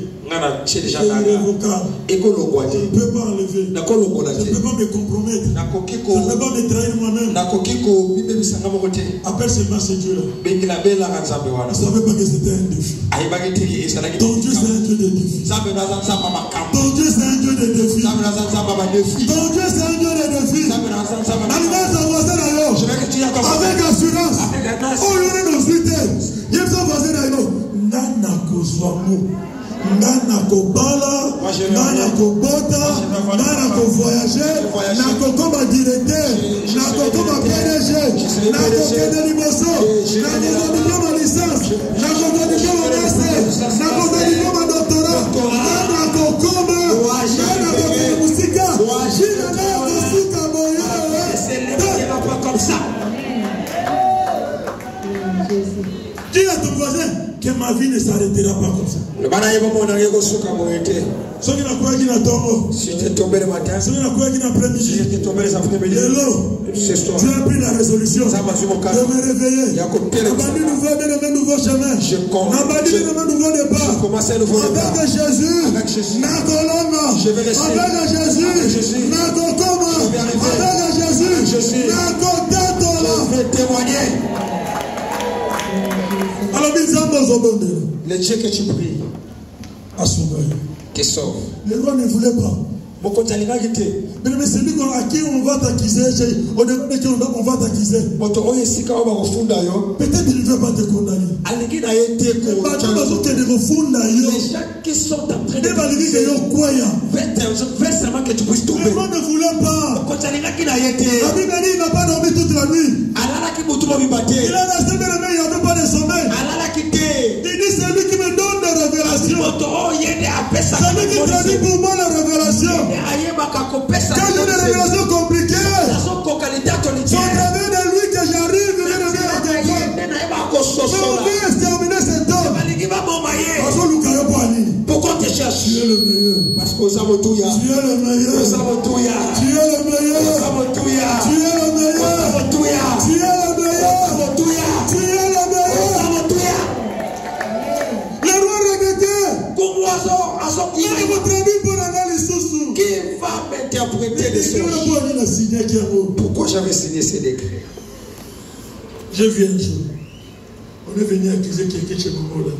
C'est irrévocable. Je ne peux pas enlever. Je ne peux pas me compromettre. Je ne peux pas me trahir moi-même. Appelle seulement ce Dieu-là. Je ne savais pas que c'était un défi. Ton Dieu, c'est un Dieu de défi. Ton Dieu, c'est un Dieu de défi. Ton Dieu, c'est un Dieu de défi. Arrivez à voisin d'ailleurs. Avec assurance. Oh, il y a nos suites. Il y a son voisin d'ailleurs. Nana Kozwamu. Nana Kobala. Nana Kobota. Nana Kovoyager. Nana Kokoma directeur. Nana Kokoma PDG. Nana Kokoma Limoso. Nana Kokoma licence. Nana Kokoma master. Nana Kokoma doctorat. Nana Kokoma. Nana Kokoma Musika. Nana Musika Moya. C'est pas comme ça. Dis à ton voisin que ma vie ne s'arrêtera pas comme ça. Si tu es tombé le matin, si tu es tombé les après-midi, tu as pris la résolution de me réveiller. Un nouveau chemin. Un nouveau départ. Avec Jésus, avec Jésus, avec Jésus, je vais témoigner. Le Dieu que tu pries te sauve. Les rois ne voulaient pas. Mais c'est lui à qui on va t'accuser. On va t'accuser. Peut-être qu'il ne veut pas te condamner. Les gens qui sont en train de fais seulement que tu puisses tomber. Les rois ne voulaient pas. Il n'a pas dormi toute la nuit. Il a resté bien, mais il n'y avait pas de sommeil. Il dit c'est lui qui me donne des révélations. C'est lui qui traduit pour moi la révélation. Quand j'ai des révélations compliquées, c'est au travers de lui que j'arrive. Mais on veut exterminer cet homme. Pourquoi tu cherches? Tu es le meilleur. Parce que Tu es le meilleur. Tu es le meilleur. Tu es le meilleur. Tu es le meilleur. Tu es le meilleur. Le roi regrettait. Il a votre avis pour analyser sous. Qui va m'interpréter les songes? Pourquoi j'avais signé ces décrets? Je viens un jour. On est venu accuser quelqu'un chez Momola.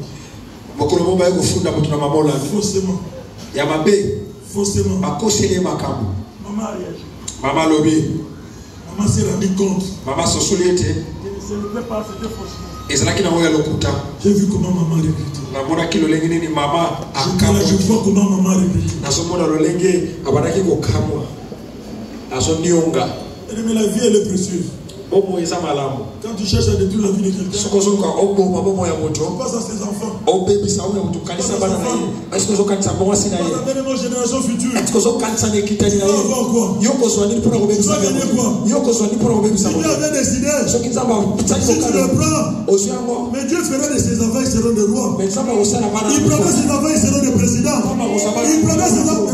Faussement. Faussement. Maman a réagi. Maman lobby. Maman s'est rendu compte. Maman se soulève. Ce n'était pas, c'était faussement. Et c'est là qu'il a envoyé le couteau. J'ai vu comment maman répétait. Je vois comment maman répétait. Mais la vie elle est précieuse. Quand tu cherches à détruire la vie de quelqu'un, tu passes à ses enfants. Pas à la génération future. Tu vas avoir quoi? Tu vas gagner quoi? Si Dieu avait décidé, si tu le prends, mais Dieu fera de ses enfants, ils seront des rois. Il prendra ses enfants, ils seront des présidents. Il prendra ses enfants.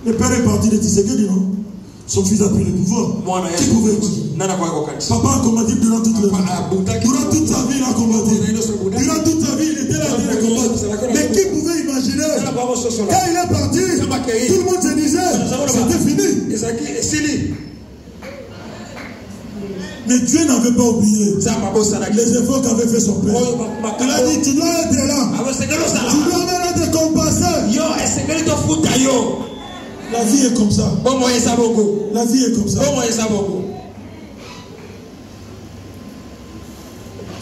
Le père est parti de Tshisekedi, non? Son fils a pris le pouvoir. Qui pouvait dire? Papa a combattu durant toute la vie. Durant toute sa vie, il a combattu. Durant toute sa vie, il était là à combattre. Mais qui pouvait imaginer? Quand il est parti, tout le monde se disait, c'était fini. Mais Dieu n'avait pas oublié les efforts qu'avait fait son père. Il a dit, tu dois être là. Tu dois même être compassé. La vie est comme ça. La vie est comme ça.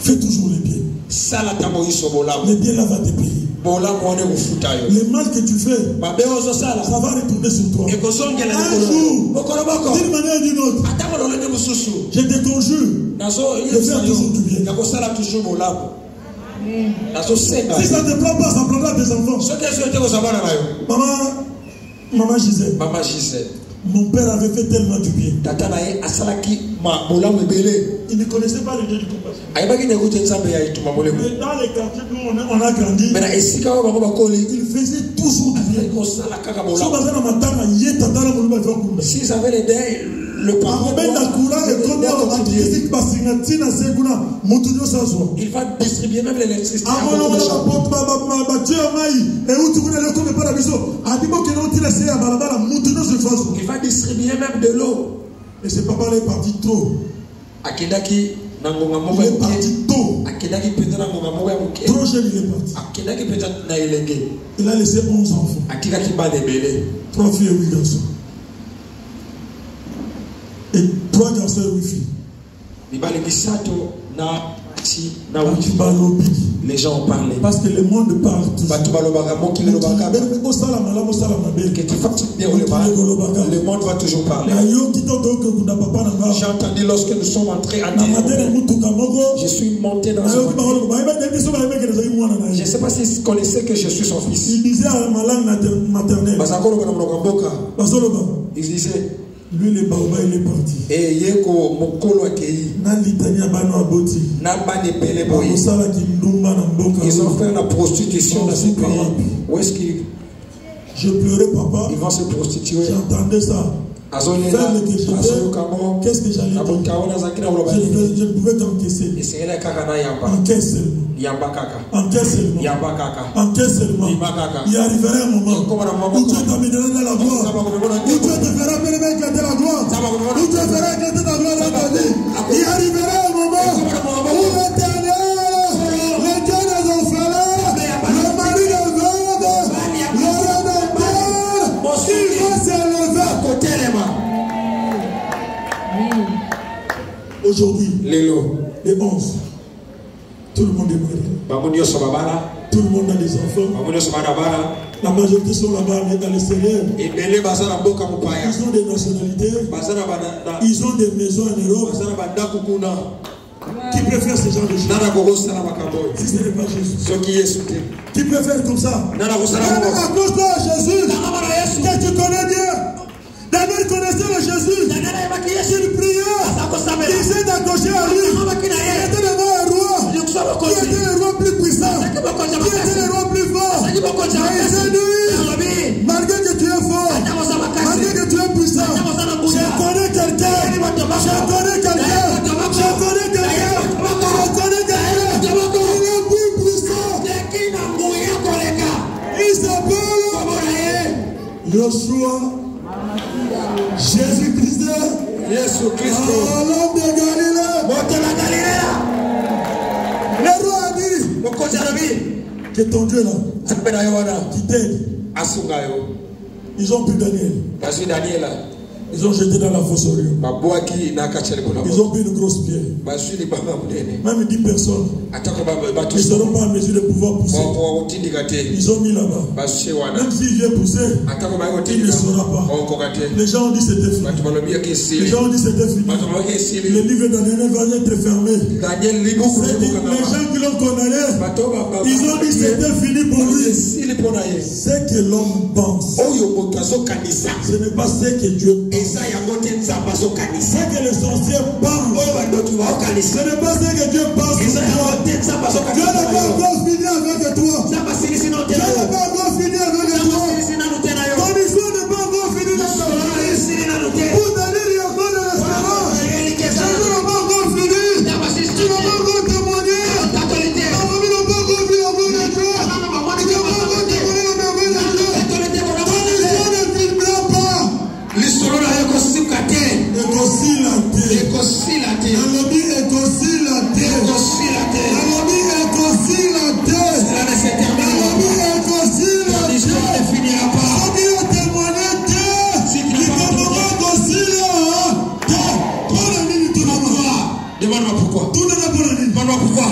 Fais toujours le bien. Le bien là va te payer. Le mal que tu fais, ça va retourner sur toi. Un jour, d'une manière ou d'une autre, je te conjure de faire toujours du bien. Si ça ne te prend pas, ça prendra tes enfants. Maman Gisèle. Mon père avait fait tellement du bien. Il ne connaissait pas le Dieu du compassion. Mais dans les quartiers où on a grandi, il faisait toujours du bien. S'ils avaient les dents, le parent il va distribuer même l'électricité. Il va distribuer même de l'eau. Et ce papa est parti trop. Il est parti tôt. Trop jeune, il est parti. Il a laissé 11 enfants. 3 filles et 8 garçons. Et 3 garçons et 8 filles. Les gens ont parlé. Parce que le monde parle toujours. Le monde va toujours parler. J'ai entendu lorsque nous sommes entrés à je suis monté dans ce voiture. Je ne sais pas s'ils connaissaient que je suis son fils. Il disait à ma langue maternelle. Il disait, lui le baoba il est parti. Ils ont fait la prostitution dans ce pays. Où est-ce qu'ils je pleurais papa. Ils vont se prostituer. J'entendais ça. Qu'est-ce que j'allais dire? Je ne pouvais qu'encaisser. Encaisse seulement. Encaisse seulement. Il arriverait un moment où Dieu t'amènera dans la gloire. Où Dieu te fera éclater la gloire. Où Dieu fera éclater la gloire dans ta vie. Il arrivera un moment où l'Éternel, le Dieu des orphelins, le mari des veuves, le Rédempteur, il va s'élever. Aujourd'hui, le 11, tout le monde est marié. Tout le monde a des enfants. La majorité sont là-bas, mais dans l'extérieur. Ils ont des nationalités. Ils ont des maisons en Europe. Qui préfère ce genre de choses? Si ce n'est pas Jésus. Qui préfère comme ça? Accroche-toi à Jésus. Que tu connais Dieu. David connaissait le Jésus. Il priait. Il s'est accroché à lui. Il était devant un roi. Qui était le roi plus puissant. Qui était le roi plus fort. Mais il s'est dit, malgré toi. Jésus-Christ. Jésus-Christ. L'homme de Galilée. Le roi a dit que ton Dieu là, qui t'aide. Ils ont pris Daniel. Ils ont jeté dans la fosse au lieu. Ils ont pris une grosse pierre. Même 10 personnes. Ils ne seront pas en mesure de pouvoir pousser. Ils ont mis là-bas. Même s'il vient pousser, il ne saura pas. Les gens ont dit c'était fini. Les gens ont dit c'était fini. Le livre de Daniel va être fermé. Les gens qui l'ont condamné, ils ont dit c'était fini pour lui. Ce que l'homme pense, ce n'est pas ce que Dieu pense. Ce que les sorciers pensent, ce n'est pas ce que Dieu pense. Dieu n'a pas encore fini avec toi. Dieu n'a pas encore fini avec toi. Ton histoire n'est pas encore finie dans ta vie. Pour Daniel, il y a encore de l'espérance. Tu n'as pas encore fini. Tu n'as pas encore témoigné. Ta famille n'a pas encore vu la gloire de Dieu. Tu n'as pas encore témoigné la merveille de Dieu. Ton histoire ne finira pas. L'histoire n'a pas Demande-moi pourquoi. Demande-moi pourquoi.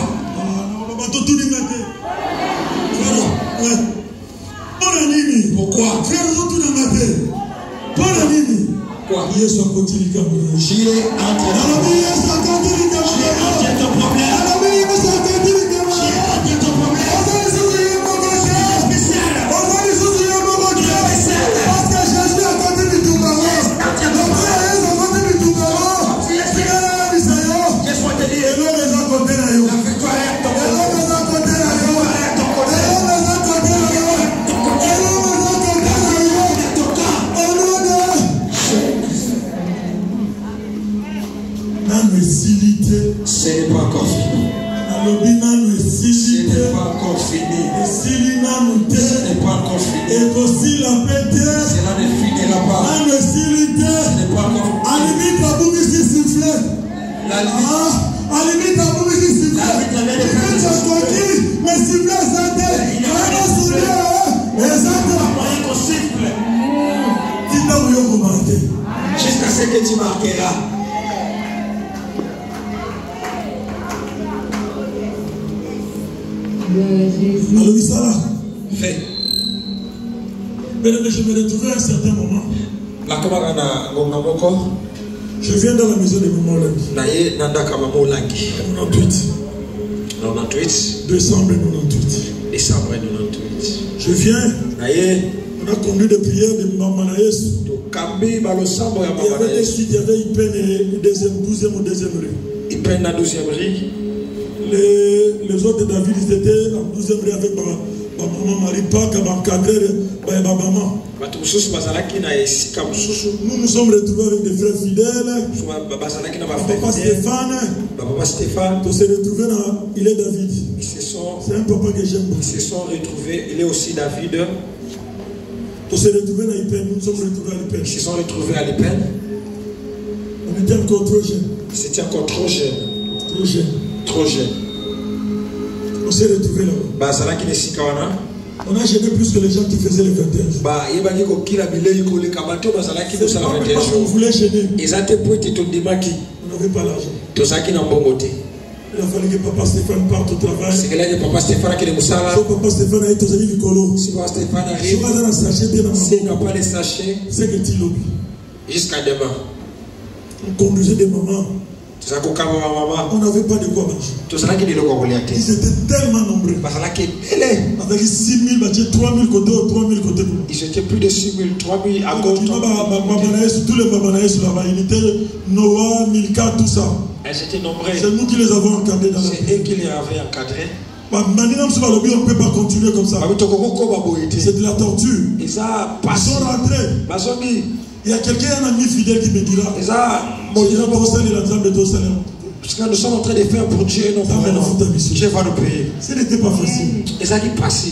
Pourquoi? Quoi? Jésus a continué ton problème. Ce n'est pas encore fini. Ce n'est pas encore fini. Ce n'est pas encore fini. Cela ne finira pas. Ce n'est pas encore fini. La limite. Jusqu'à ce que tu marqueras. Alors, ça là. Fait. Mais je me retrouvais à un certain moment. Je viens dans la maison de Maman Olangi. 98. Décembre 98. Je viens. On a conduit des prières de Maman Naïs. Il y avait des sites, il y avait Ipen et 12e ou 2e rue. Ipen na 12e rue. Les autres David, ils étaient en 12e rue avec ma maman Marie Park, ma cadre, ma maman. Nous nous sommes retrouvés avec des frères fidèles. Papa Stéphane. On s'est retrouvés dans. Il est David. C'est un papa que j'aime beaucoup. Ils se sont retrouvés. Il est aussi David. On s'est retrouvés dans Ipen. Nous nous sommes retrouvés à l'Ipen. Ils se sont retrouvés à l'Ipen. On était encore trop jeunes. C'était encore trop jeune. Trop jeune. On s'est retrouvés là-bas. On a gêné plus que les gens qui faisaient les 21 jours. On voulait gêner. On n'avait pas l'argent. Il a fallu que Papa Stéphane parte au travail. So Papa Stéphane a été aux amis du colo. Si Papa Stéphane arrive, s'il n'a pas les sachets, c'est que tu l'oublies. Jusqu'à demain. On conduisait des mamans. On n'avait pas de quoi manger. Ils étaient tellement nombreux. Avec 6 000, 3 000 côtés, 3 000 côtés. Ils étaient plus de 6 000, 3 000 à gauche. Tous les Babanaïs là-bas, il était Noah, Milka, tout ça. Elles étaient nombreuses. C'est nous qui les avons encadrés dans la C'est eux qui les avaient encadrés. On ne peut pas continuer comme ça. C'est de la torture. Ils sont rentrés. Il y a quelqu'un, un ami fidèle qui me dira. Parce que nous sommes en train de faire pour Dieu, non, Dieu va nous payer. Ce n'était pas facile. Et ça qui passe.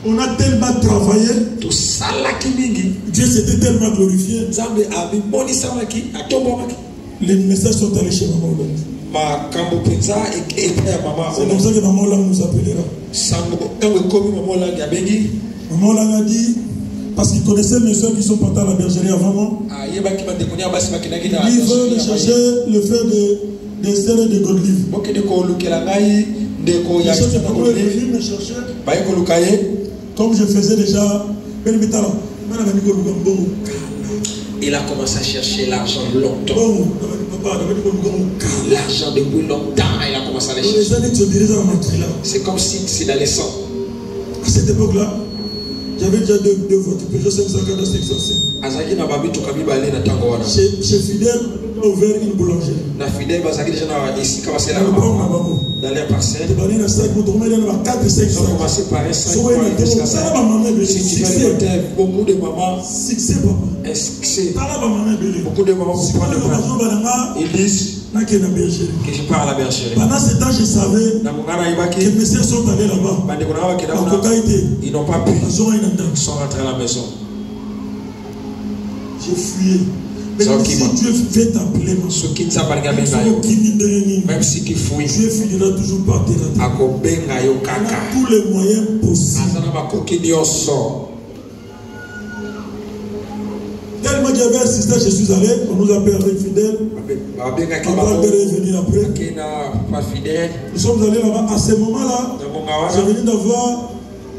On a tellement travaillé. Dieu s'était tellement glorifié. Les messages sont allés chez maman Hollande. C'est comme ça que maman Hollande nous appellera. Maman Hollande a dit, parce qu'il connaissait mes soeurs qui sont parties à la bergerie avant moi. Il veut chercher le frère de Esther et de Godlive. Comme je faisais déjà, il a commencé à chercher l'argent longtemps. L'argent depuis longtemps, il a commencé à le chercher. C'est comme si c'est dans les sangs. À cette époque-là, j'avais déjà deux voitures, Peugeot 504 505. Chez Fidèle, on a ouvert une boulangerie. Dans les parcelles, ils ont commencé par un 5 si tu veux beaucoup de mamans, beaucoup de mamans ils disent que je pars à la bergerie. Pendant ce temps, je savais que mes soeurs sont allées là-bas. Ils n'ont pas pu. Ils sont rentrés à la maison. J'ai fuyé. Mais si Dieu fait t'appeler, même si tu fouilles, Dieu finira toujours par te rater. On a tous les moyens possibles. Tellement que j'avais assisté, je suis allé, on nous appelle avec Fidèle. Papa est venu après. Nous sommes allés là-bas. À ce moment-là,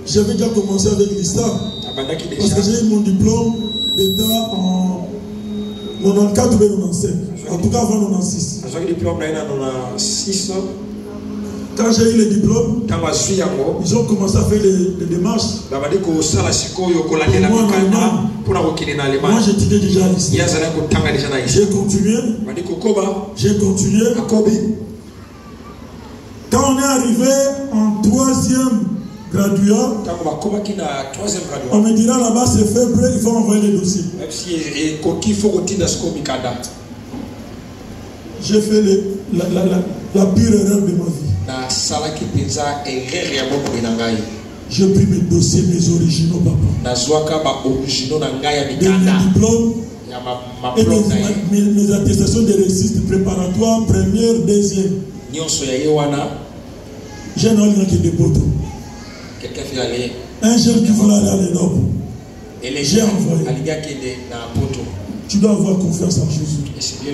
j'avais déjà commencé avec l'ISTA. Parce que j'ai eu mon diplôme d'État en 94 ou 95. En tout cas avant 96. Quand j'ai eu le diplôme, ils ont commencé à faire les démarches. Moi j'étudiais déjà à l'ISTA. J'ai continué. Quand on est arrivé en 3e graduat, on me dira là-bas c'est faible, il faut envoyer les dossiers. J'ai fait la pire erreur de ma vie. J'ai pris mes dossiers, mes originaux, papa. Et mes attestations de réussite préparatoires, première, deuxième. J'ai un homme qui dépôt. Un jeune qui voulait aller à l'Europe. J'ai envoyé. Tu dois avoir confiance en Jésus. Il est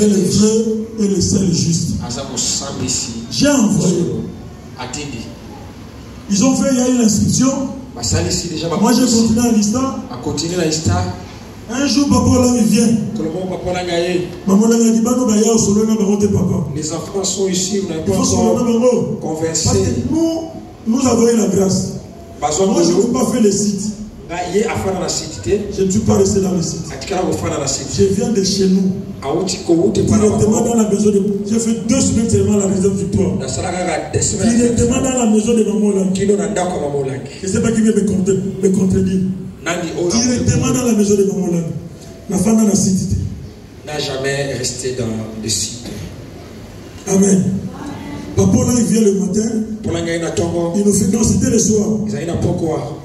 le vrai et le seul juste. J'ai envoyé. Ils ont fait, il y a eu l'inscription. Moi j'ai continué à l'ISTA. Un jour, papa là il vient. Maman là il dit bah les enfants sont ici, vous n'avez pas conversé. Parce que nous avons eu la grâce. Moi je ne peux pas faire le site. Je ne suis pas resté dans le site. Je viens de chez nous. Directement dans la maison de... J'ai fait 2 semaines seulement à la réserve Victoire. Directement dans la maison de maman là. Je ne sais pas qui vient me contredire. Directement dans la maison de maman là. La femme dans la cité. N'a jamais resté dans le site. Amen. Papa là il vient le matin. Il nous fait danser le soir.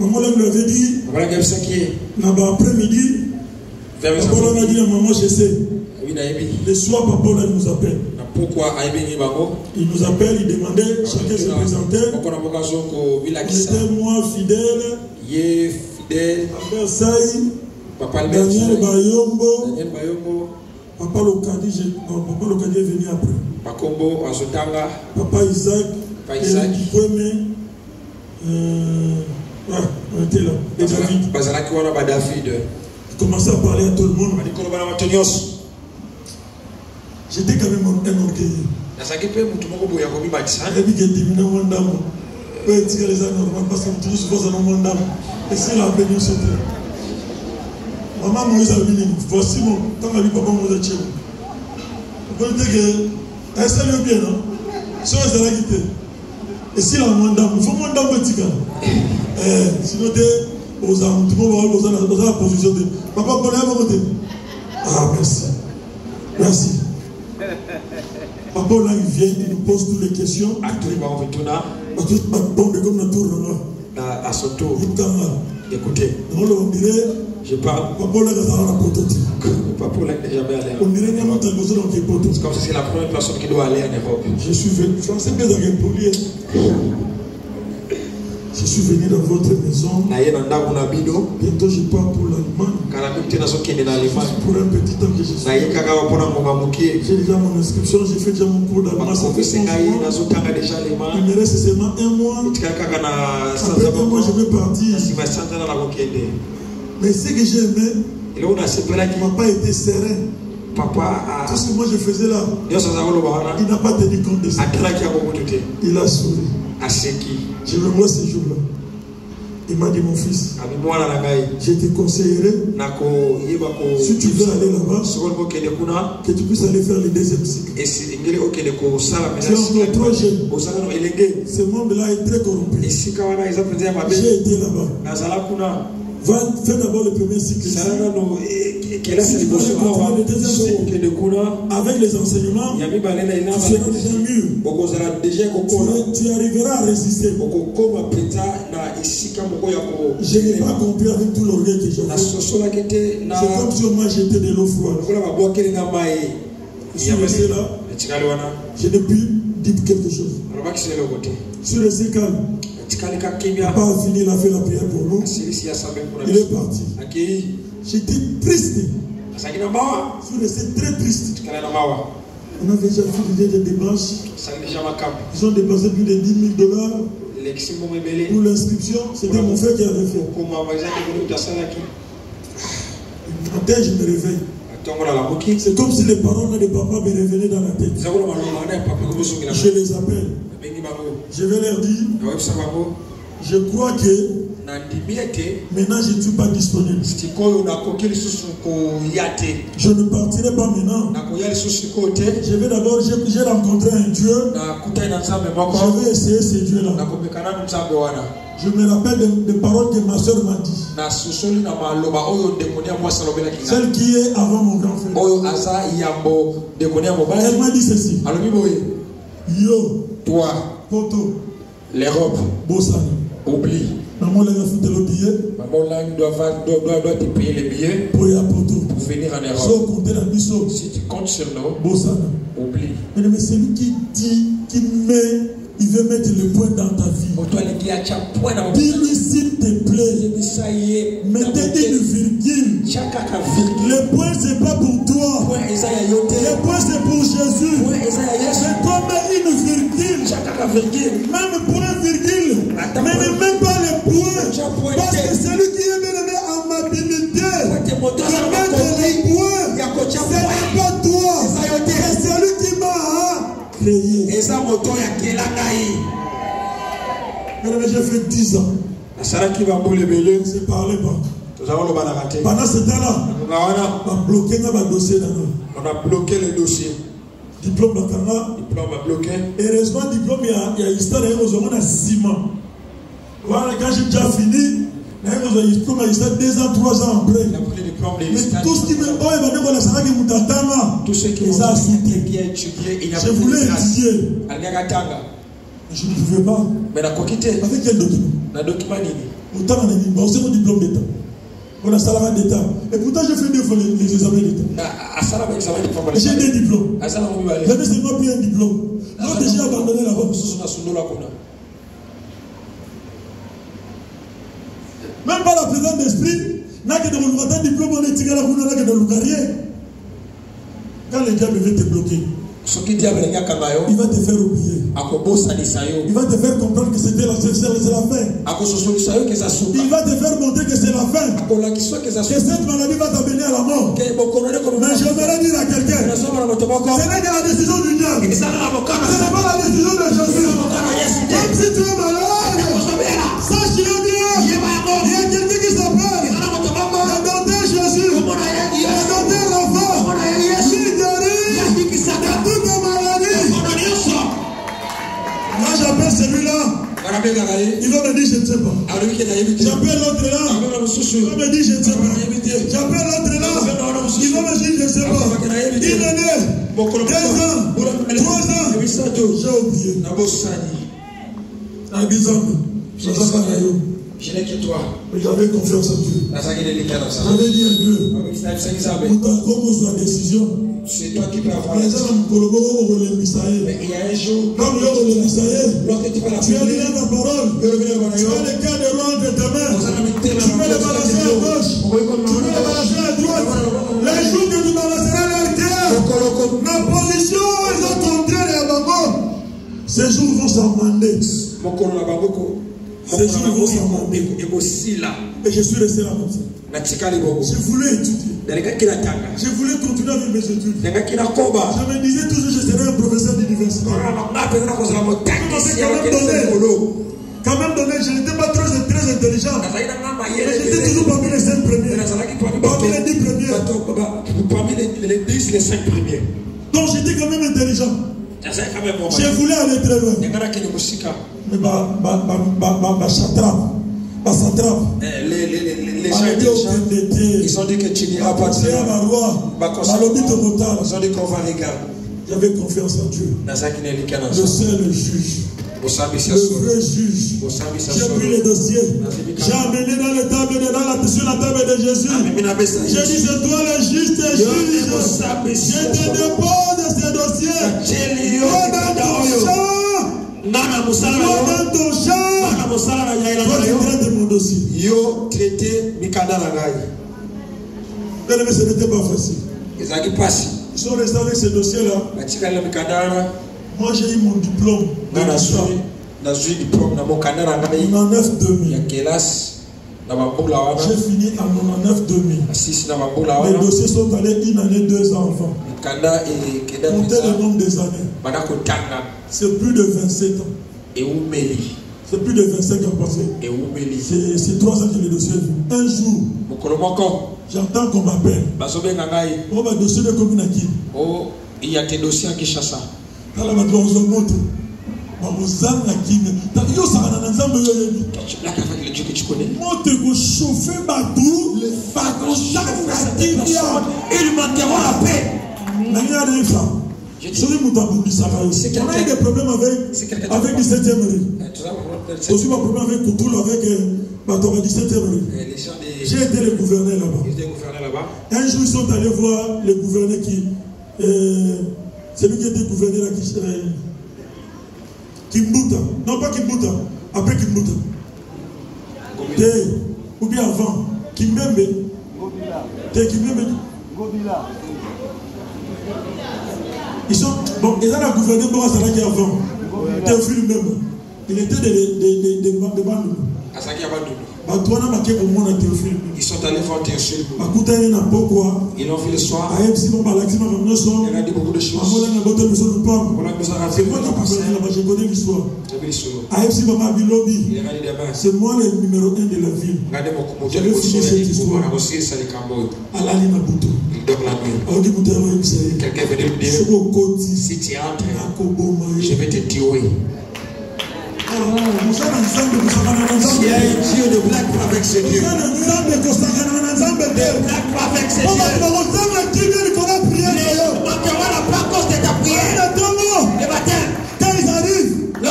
Maman là lui avait dit. Après-midi. Papa là a dit à maman je sais. Le soir papa là nous appelle. Il nous appelle, il demandait, chacun se présentait. On était moi fidèle. Albert Saï. Daniel Bayombo. Papa Lokadi est venu après. Papa Isaac. On était là. Et David. Il commençait à parler à tout le monde. J'étais quand même un orgueilleux. Parce que toujours souvent ça n'a pas. Et c'est la peine de sauter. Maman Moïse a dit, voici mon temps à lui, papa Moïse a tué. Vous pouvez dire que, elle s'est bien, non? Soit elle s'est quitté. Et si la mandame, il faut mandame petit gars. Sinon, aux armes, tout le monde va dans la position de. Papa, on est à côté. Ah, merci. Merci. Papa, là, il vient, il nous pose toutes les questions. Bon, mais comme on a tout, à son tour. Écoutez, je parle pas pour l'aide jamais aller. C'est comme si c'est la première personne qui doit aller en Europe. Je suis venu. Je suis venu dans votre maison. Bientôt je pars pour l'Allemagne. Pour un petit temps que je suis. J'ai déjà mon inscription, j'ai fait déjà mon cours d'allemand. Ça fait 11 mois. Il me reste seulement un mois. Après un mois, je vais partir. Mais ce que j'ai aimé, il n'a pas été serein. Tout ce que moi je faisais là, il n'a pas tenu compte de ça. Il a souri. Je me vois ce jour-là. Il m'a dit, mon fils, je te conseillerais, si tu veux aller là-bas, que tu puisses aller faire le deuxième cycle. Tu es encore trop jeune. Ce monde-là est très corrompu. J'ai été là-bas. Va faire d'abord le premier cycle. Avec les enseignements, tu seras déjà mûr. Tu arriveras à résister. Je n'ai pas compris avec tout l'orgueil que j'avais. C'est comme si moi j'étais de l'eau froide. Je suis resté là. Je n'ai pu dire quelque chose. Je suis resté calme. Papa a fini, il a fait la prière pour nous. Il est parti. J'étais triste. Je suis resté très triste. On a déjà fait des démarches. Ils ont dépensé plus de $10 000 pour l'inscription. C'était mon frère qui avait fait. Le matin, je me réveille. C'est comme si les paroles de papa me revenaient dans la tête. Je les appelle. Je vais leur dire, je crois que maintenant je ne suis pas disponible. Je ne partirai pas maintenant. Je vais d'abord, j'ai rencontré un Dieu. Je vais essayer ce Dieu-là. Je me rappelle des paroles que ma soeur m'a dit. Celle qui est avant mon grand frère. Elle m'a dit ceci. Yo, toi, Poto, l'Europe, Bossani, oublie. Maman l'a fait le billet. Maman doit te payer les billets pour venir en Europe. Si tu comptes sur nous, Bossani, oublie. Mais c'est lui qui dit, qui met, il veut mettre le point dans ta vie. Dis-lui s'il te plaît, mettez une virgule. Le point c'est pas pour toi. Le point c'est pour Jésus. C'est comme une virgule. Même point virgule. Mais ne mets pas le point. Parce que celui qui est bien en amabilité, de mettre le point, ce n'est pas toi. C'est celui qui m'a créé. J'ai fait 10 ans. Je ne parlais pas. Pendant ce temps-là, on a bloqué le dossier. Diplôme bloqué. Heureusement, diplôme, il y a histoire, il y a 6 mois. Voilà, quand j'ai déjà fini, il y a 2 ans, 3 ans après. Mais tout ce qui me tout ce qui m'a je voulais étudier. Je ne pouvais pas. Avec quel document? Autant on a dit, c'est mon diplôme d'État. On a salaire d'État. Et pourtant, j'ai fait 2 fois les examens d'État. J'ai 2 diplômes. J'avais seulement pris un diplôme. L'autre, j'ai abandonné là-bas. Même pas la présence d'esprit, n'a que de mon diplôme, on est tiré la roue, n'a que de l'ougarrier. Quand le diable veut te bloquer, il va te faire oublier. Il va te faire comprendre que c'était la fin. Il va te faire montrer que c'est la fin. Que cette maladie va t'amener à la mort. Mais j'aimerais dire à quelqu'un, ce n'est que la décision du diable. Ce n'est pas la décision de Jésus. Même si tu es malade, sache qu'il est bien. Il y a quelqu'un qui s'appelle le docteur Jésus. Le docteur l'enfant. Moi j'appelle celui-là, il va me dire je ne sais pas. J'appelle l'autre là, il va me dire je ne sais pas. J'appelle l'autre là, il va me dire je ne sais pas. Il est né 2 ans, 3 ans, j'ai oublié. Je n'ai que toi. J'avais confiance en Dieu. J'avais dit à Dieu. Décision. C'est toi qui peux avoir. Mais il y a un jour. Comme tu as lu la parole. Tu as le cas de l'ordre de ta main. Tu peux le balancer à gauche. Tu peux le balancer à droite. Les jours que tu balanceras leur cœur. Ma position, ils ont tombé les babos. Ces jours vont s'amender. Ces jours vont s'amender. Et je suis resté là comme ça. Je voulais étudier. Je voulais continuer avec mes études. Je me disais toujours que je serais un professeur d'université. Quand même donné, je n'étais pas très intelligent. Mais j'étais toujours parmi les 5 premiers. Parmi les 10 premiers. Parmi les 10, les 5 premiers. Donc j'étais quand même intelligent. Je voulais aller très loin. Mais les gens ils ont dit que tu n'iras pas de là. Ils ont dit qu'on va regarder. J'avais confiance en Dieu. Le seul juge. Le vrai juge. J'ai pris les dossiers. J'ai amené dans la table sur la table de Jésus. J'ai dit c'est toi le juste juge. Je te dépose ces dossiers. Dans ton champ. Traite mon dossier. Yo traité Mikada Nagai. Ce n'était pas facile. Ils sont restés avec ce dossier-là. Moi j'ai eu mon diplôme. J'ai fini en 99-2000. Les dossiers sont allés 1 année, 2 ans avant. Comptez le nombre des années. C'est plus de 27 ans. C'est plus de 25 ans passés. C'est 3 ans que le dossier est venu. Un jour, j'entends qu'on m'appelle. Oh, ma dossier de commune. Oh, il y a tes dossiers à Kinshasa. Il m'interrompt la paix. On a eu des problèmes avec 17e rue. Aussi, ma problème avec Koutoul, avec 17e rue. J'ai été le gouverneur là-bas. Un jour, ils sont allés voir le gouverneur celui qui était gouverneur à Kimbuta. Non, pas Kimbuta. Après Kimbuta. Ou bien avant. Kimbembe. Kimbembe. Ils sont. Bon, ils ont la gouverneur Bora Salaki avant. Théophile même. Il était de Bandou. Ils sont allés voir Théophile. Ils l'ont vu le soir. Il a dit beaucoup de choses. Je connais l'histoire. C'est moi le numéro 1 de la ville. Je vais finir cette histoire. Il dort la nuit. Quelqu'un venait me dire, si tu entres, je vais te tuer. Il y a un Dieu de blague avec ce Dieu. De blague avec ce Dieu. Pas à cause de ta prière. Le matin. Quand ils arrivent, les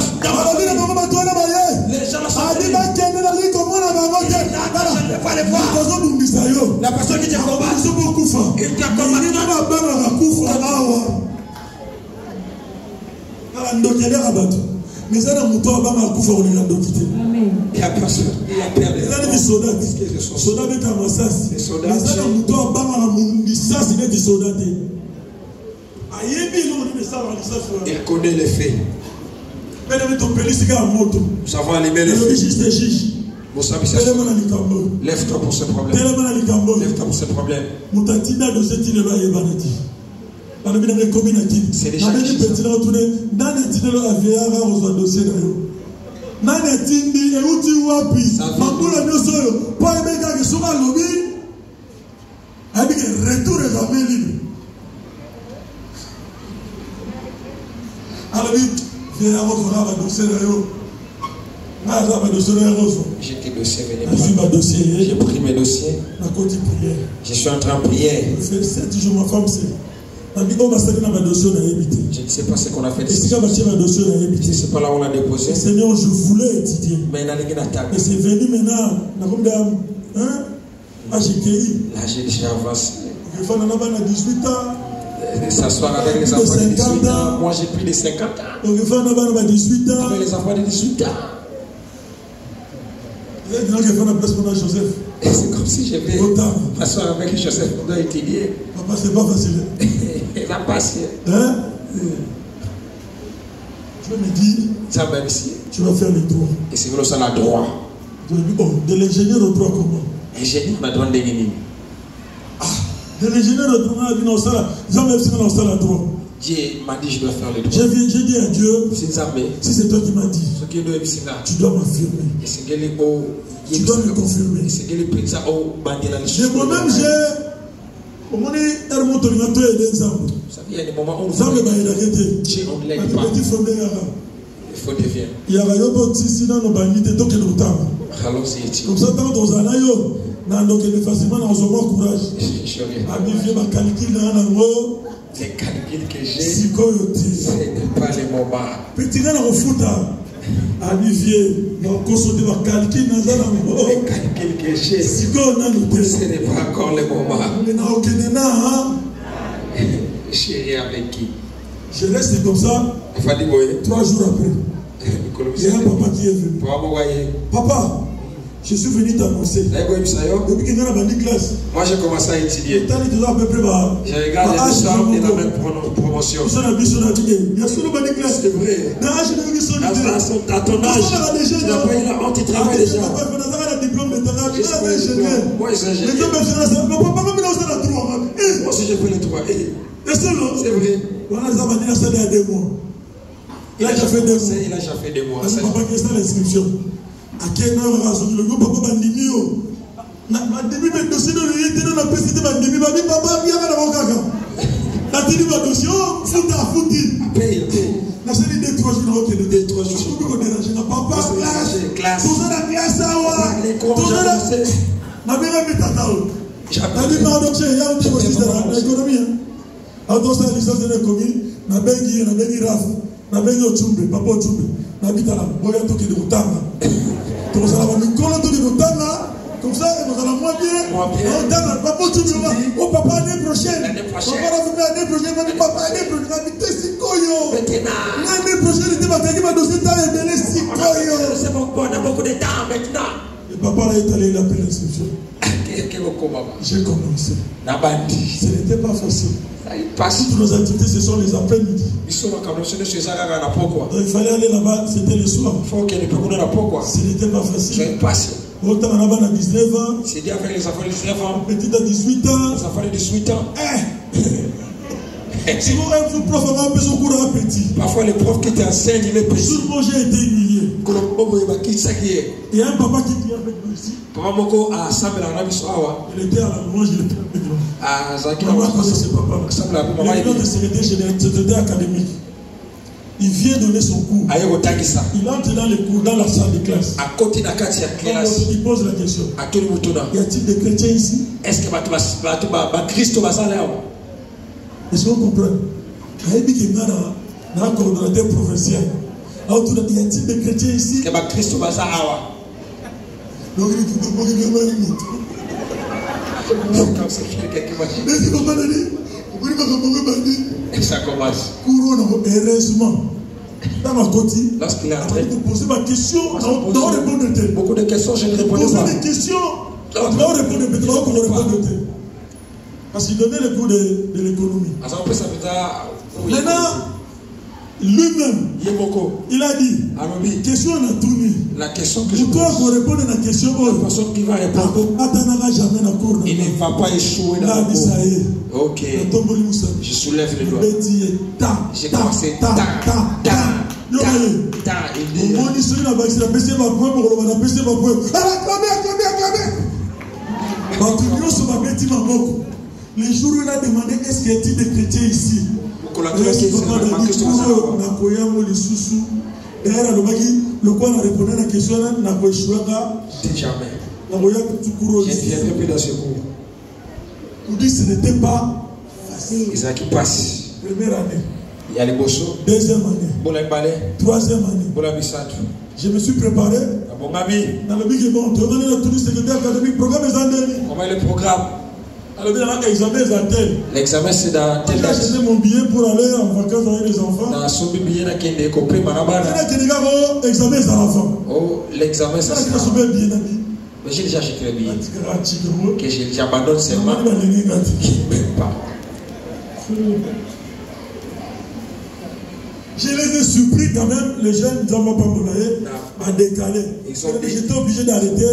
gens sont la personne qui te combat, il te combat. Mais ça n'a pas de il y a personne. Il y a perdu. Il y a des soldats. Soldats avec un massas. Mais ça n'a pas de soldats. Il connaît les faits. Nous avons allumé les faits. Lève-toi pour ce problème. Lève-toi pour ce problème. C'est déjà J'étais dossier, j'ai pris mes dossiers. Je suis en train de prier. Je ne sais pas ce qu'on a fait. C'est pas là où on l'a déposé. Seigneur, je voulais étudier. Mais et c'est venu maintenant. Là, j'ai déjà avancé. Je vais 18 ans. S'asseoir avec les enfants de 18 ans. Moi, j'ai plus de 50 ans. Je vais 18 ans. Avec les enfants de 18 ans. C'est comme si je vais m'asseoir avec Joseph pour étudier. Papa, c'est pas facile. Il a passé. Hein? Je me dis, tu vas faire le droit. Et c'est vrai, ça la droit. De l'ingénieur au droit comment? Ingénieur, on a droit de l'ingénieur. Ah, de l'ingénieur au droit, il y a droit. Dieu m'a dit je dois faire le droit. J'ai dit à Dieu, si c'est toi qui m'as dit, tu dois m'affirmer. Tu dois me confirmer. Et moi-même, j'ai exemple. Il y a des moments où il faut défier. Il y a comme ça, quand on a facilement courage. Les calculs que j'ai, ce n'est pas les moments. Petit gars au foot, Olivier, les calculs que j'ai, ce n'est pas encore les moments. Chérie avec qui? Je reste comme ça. 3 jours après. Il y a un papa qui est venu. Papa, je suis venu t'annoncer. Depuis que tu as la classe. Moi j'ai commencé à étudier. J'ai regardé la même promotion. C'est vrai. À ton âge, tu n'as pas eu la honte, tu travailles déjà. Moi j'ai ingénieur. Moi aussi j'ai fait les 3. C'est vrai. Il a déjà fait 2 mois. Il a déjà fait 2 mois. Papa qui est l'inscription. À quel âge le papa bandimio? Bandimi mais dossier de l'unité de la présidente bandimi papa vient à la rocaga. La télé va dossier fouti. Paye. La série des 3 jours qui des 3 jours. Je peux déranger na papa classe. Tout ça la classe ça les cours j'ai commencé. Na bien met tata. J'appelle paradoxe il y a un petit aussi dans l'économie. Autant ça licence de l'économie, na bengi raf. Na bengi ochumbe, papa ochumbe. Na bitala boya to ki de mutanga. Comme ça, comme ça, nous allons moins bien. Papa, tu dis, oh papa, l'année prochaine. L'année prochaine, papa, l'année prochaine, l'année prochaine, il m'a dossier c'est bon, on a beaucoup de temps maintenant. Et papa là est allé, il a pris l'inscription. J'ai commencé. Ce n'était pas facile. Toutes nos activités, ce sont les après-midi. Il fallait aller là-bas, c'était le soir. Ce n'était pas facile. Autant on a 19 ans. C'est dit avec les enfants de 19 ans. Petit à 18 ans. Les enfants de 18 ans. Si vous avez un prof, on a besoin de petit. Parfois, les profs qui t'enseignent, il est petit. Souvent, j'ai été humilié. Il y a un papa qui vient avec nous ici. Il était à la louange, il était avec nous. Maman connaissait papa. Il est de secrétaire académique. Il vient donner son cours. Il entre dans les cours, dans la salle de classe. Il pose la question. Y a-t-il des chrétiens ici? Est-ce que Christ va s'en aller? Est-ce qu'on comprend? Il y a un coordonnateur provincial. Y a-t-il des chrétiens ici? Christ va s'en aller. Et ça commence. Heureusement, dans ma côté, lorsqu'il est entré, poser ma question, beaucoup de questions, je ne répondais pas. Poser des questions, parce qu'il donnait le cours de l'économie. Maintenant, lui-même, il a dit, question on a tout mis. La question que je pose, pour répondre à la question, la personne qui va répondre, il ne va pas échouer dans le cours. Ok. Je soulève le doigt. J'ai commencé. Les jours où il a demandé est-ce qu'il y a des chrétiens ici? Le quoi a répondu à la question n'a pas échoué. Jamais. Je viendrai plus dans ce cours. Vous dites ce n'était pas Ils qui passent. Première année. Il y a les bosso. Deuxième année. Troisième année. Je me suis préparé. Bon ami. Dans le but de mon secrétaire académique, programme les années. Comment est le programme? L'examen c'est dans tel date. J'ai acheté mon billet pour aller en vacances avec les enfants. Dans son billet, il y a coupé examen c'est à la fin. Oh, l'examen c'est ça. Mais j'ai déjà acheté le billet. Que j'abandonne seulement. Qui ne m'aime pas. Je les ai surpris quand même, les jeunes ne vont pas me donner, à décaler. J'étais obligé d'arrêter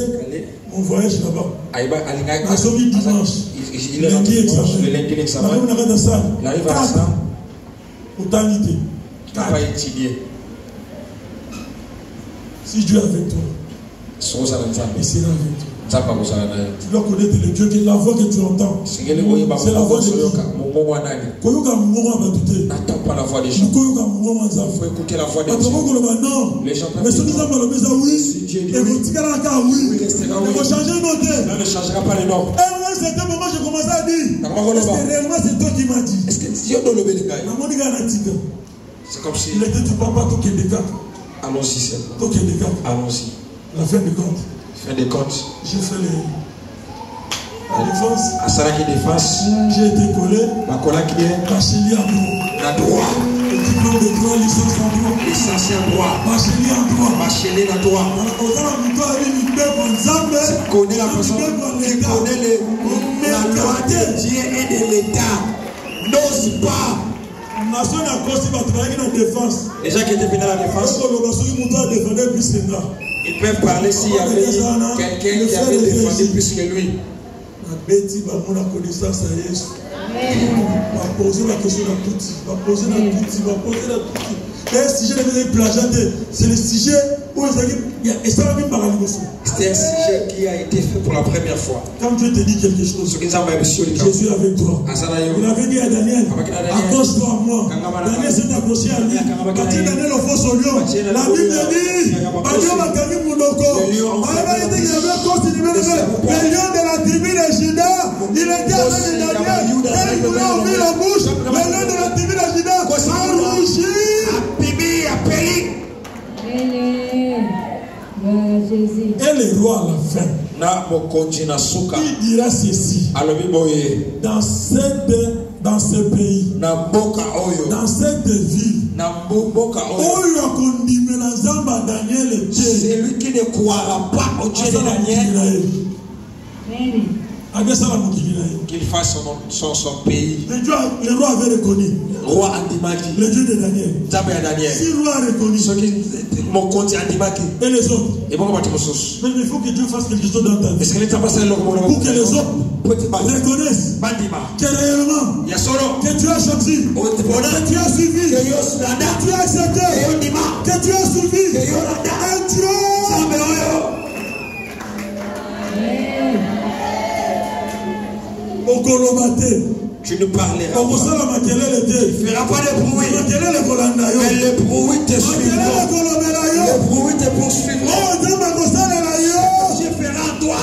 mon voyage là-bas. On a sauvé dimanche. Il est lundi l'examen. Il arrive à la salle. Il arrive à la salle. Autorité. Tu n'as pas étudié. Si Dieu est avec toi, il sera avec toi. Tu dois connaître le Dieu, la voix que tu entends. C'est la voix de Dieu. N'attends pas la voix des gens. Il faut écouter la voix des gens. Les gens peuvent dire si Dieu dit oui, restera oui. Ne changera pas les noms. À un certain moment, j'ai commencé à dire, est-ce que réellement c'est toi qui m'as dit? Est-ce que Dieu doit lever les gars? C'est comme si... Il était du papa, toi qui es des quatre. Allons-y, c'est bon. Toi qui es des quatre. Allons-y. La fin du compte. Fin des comptes. J'ai fait la défense. À ça qui défense. J'ai été collé. Ma collègue qui est. Bachelier en droit. La droit. Le diplôme de droit, licence en droit. Licencié en droit. Bachelier en droit. Bachelier en droit. Tu connais la personne qui connaît la loi de Dieu et de l'État. N'ose pas. Les gens qui étaient venus à la défense. Ils peuvent parler s'il y avait quelqu'un qui avait défendu plus que lui. Va poser la question à Touti. Va poser la Touti. Va poser la Touti. Et si je devais plagiater, c'est le sujet où c'était un sujet qui a été fait pour la première fois. Quand Dieu te dit quelque chose, je suis avec toi. Il avait dit à Daniel, accroche-toi à moi. Daniel s'est accroché à lui. Quand Daniel le force au lion, la Bible dit, le lion de la tribu de Juda, il était avec Daniel. Quand il voulait ouvrir la bouche, le lion de la tribu de Juda a rougi. Et le roi à la fin, il dira ceci: dans ce pays, dans cette ville, celui qui ne croira pas au Dieu de Daniel, qu'il fasse son pays. Le roi avait reconnu. Roi Andimaki. Le Dieu de Daniel. Si le roi a reconnu. Mon compte Andimaki. Et les autres. Mais il faut que Dieu fasse quelque chose dans ta vie. Pour que les autres reconnaissent que réellement que tu as choisi, que tu as suivi, que tu as accepté, que tu as suivi un Dieu. Tu ne parleras pas. Tu ne feras pas de bruit. Mais le bruit te suivra. Le bruit te poursuivra. Dieu fera à toi.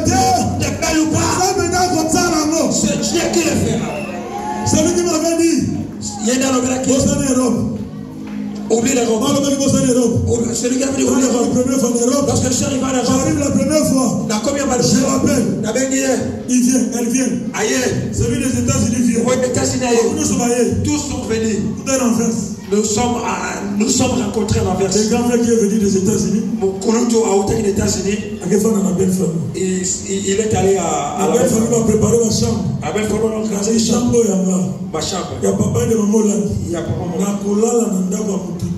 De belle ou pas. C'est Dieu qui le fera. Celui qui m'avait dit, oublie les robes. Celui qui a dit oublie les robes. Lorsque je suis arrivé en Europe, j'arrive la première fois. Je rappelle. Il vient, elle vient. Aïe. Celui des États-Unis vient. Tous sont venus. Nous sommes rencontrés en Anvers. Le grand frère qui est venu des États-Unis. Il est allé à la belle famille m'a préparé ma chambre. Ma chambre. Il y a papa et maman là. Il y a papa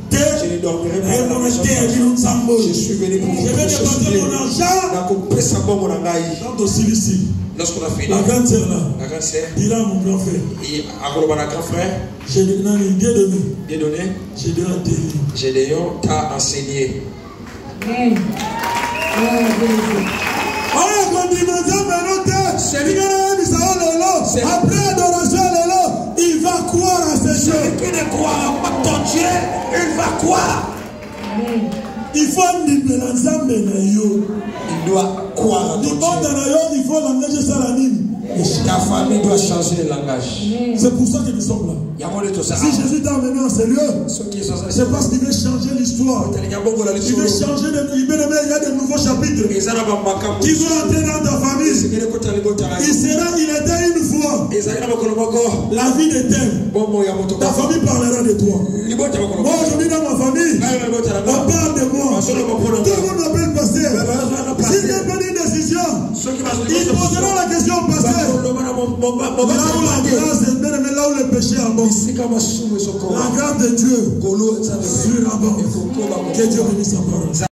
je ne dormirai pas. Je suis venu pour vous dépenser mon argent. Quant au Silici, lorsqu'on a fini, la grande sœur là, il a mon grand frère. Et à grand frère, j'ai donné. J'ai donné. Gédéon t'a enseigné. Après adoration, il va croire à ces choses. Celui qui ne croira pas ton Dieu, il va croire. Il faut il doit croire à ton Dieu. Il faut l'engager sur la ligne. Ta famille doit changer de langage. C'est pour ça que nous sommes là. Si Jésus t'a amené en ce lieu, c'est parce qu'il veut changer l'histoire. Il veut changer, il y a de nouveaux chapitres qui vont entrer dans ta famille. Il était une fois la vie d'éternel. Ta famille parlera de toi. Moi aujourd'hui dans ma famille, on parle de moi. Tout le monde m'appelle pasteur. S'il n'y a pas une décision, il posera la question au pasteur. Là où la grâce est belle, mais là où le péché est bon. La grâce de Dieu sur la banque. Que Dieu bénisse sa parole.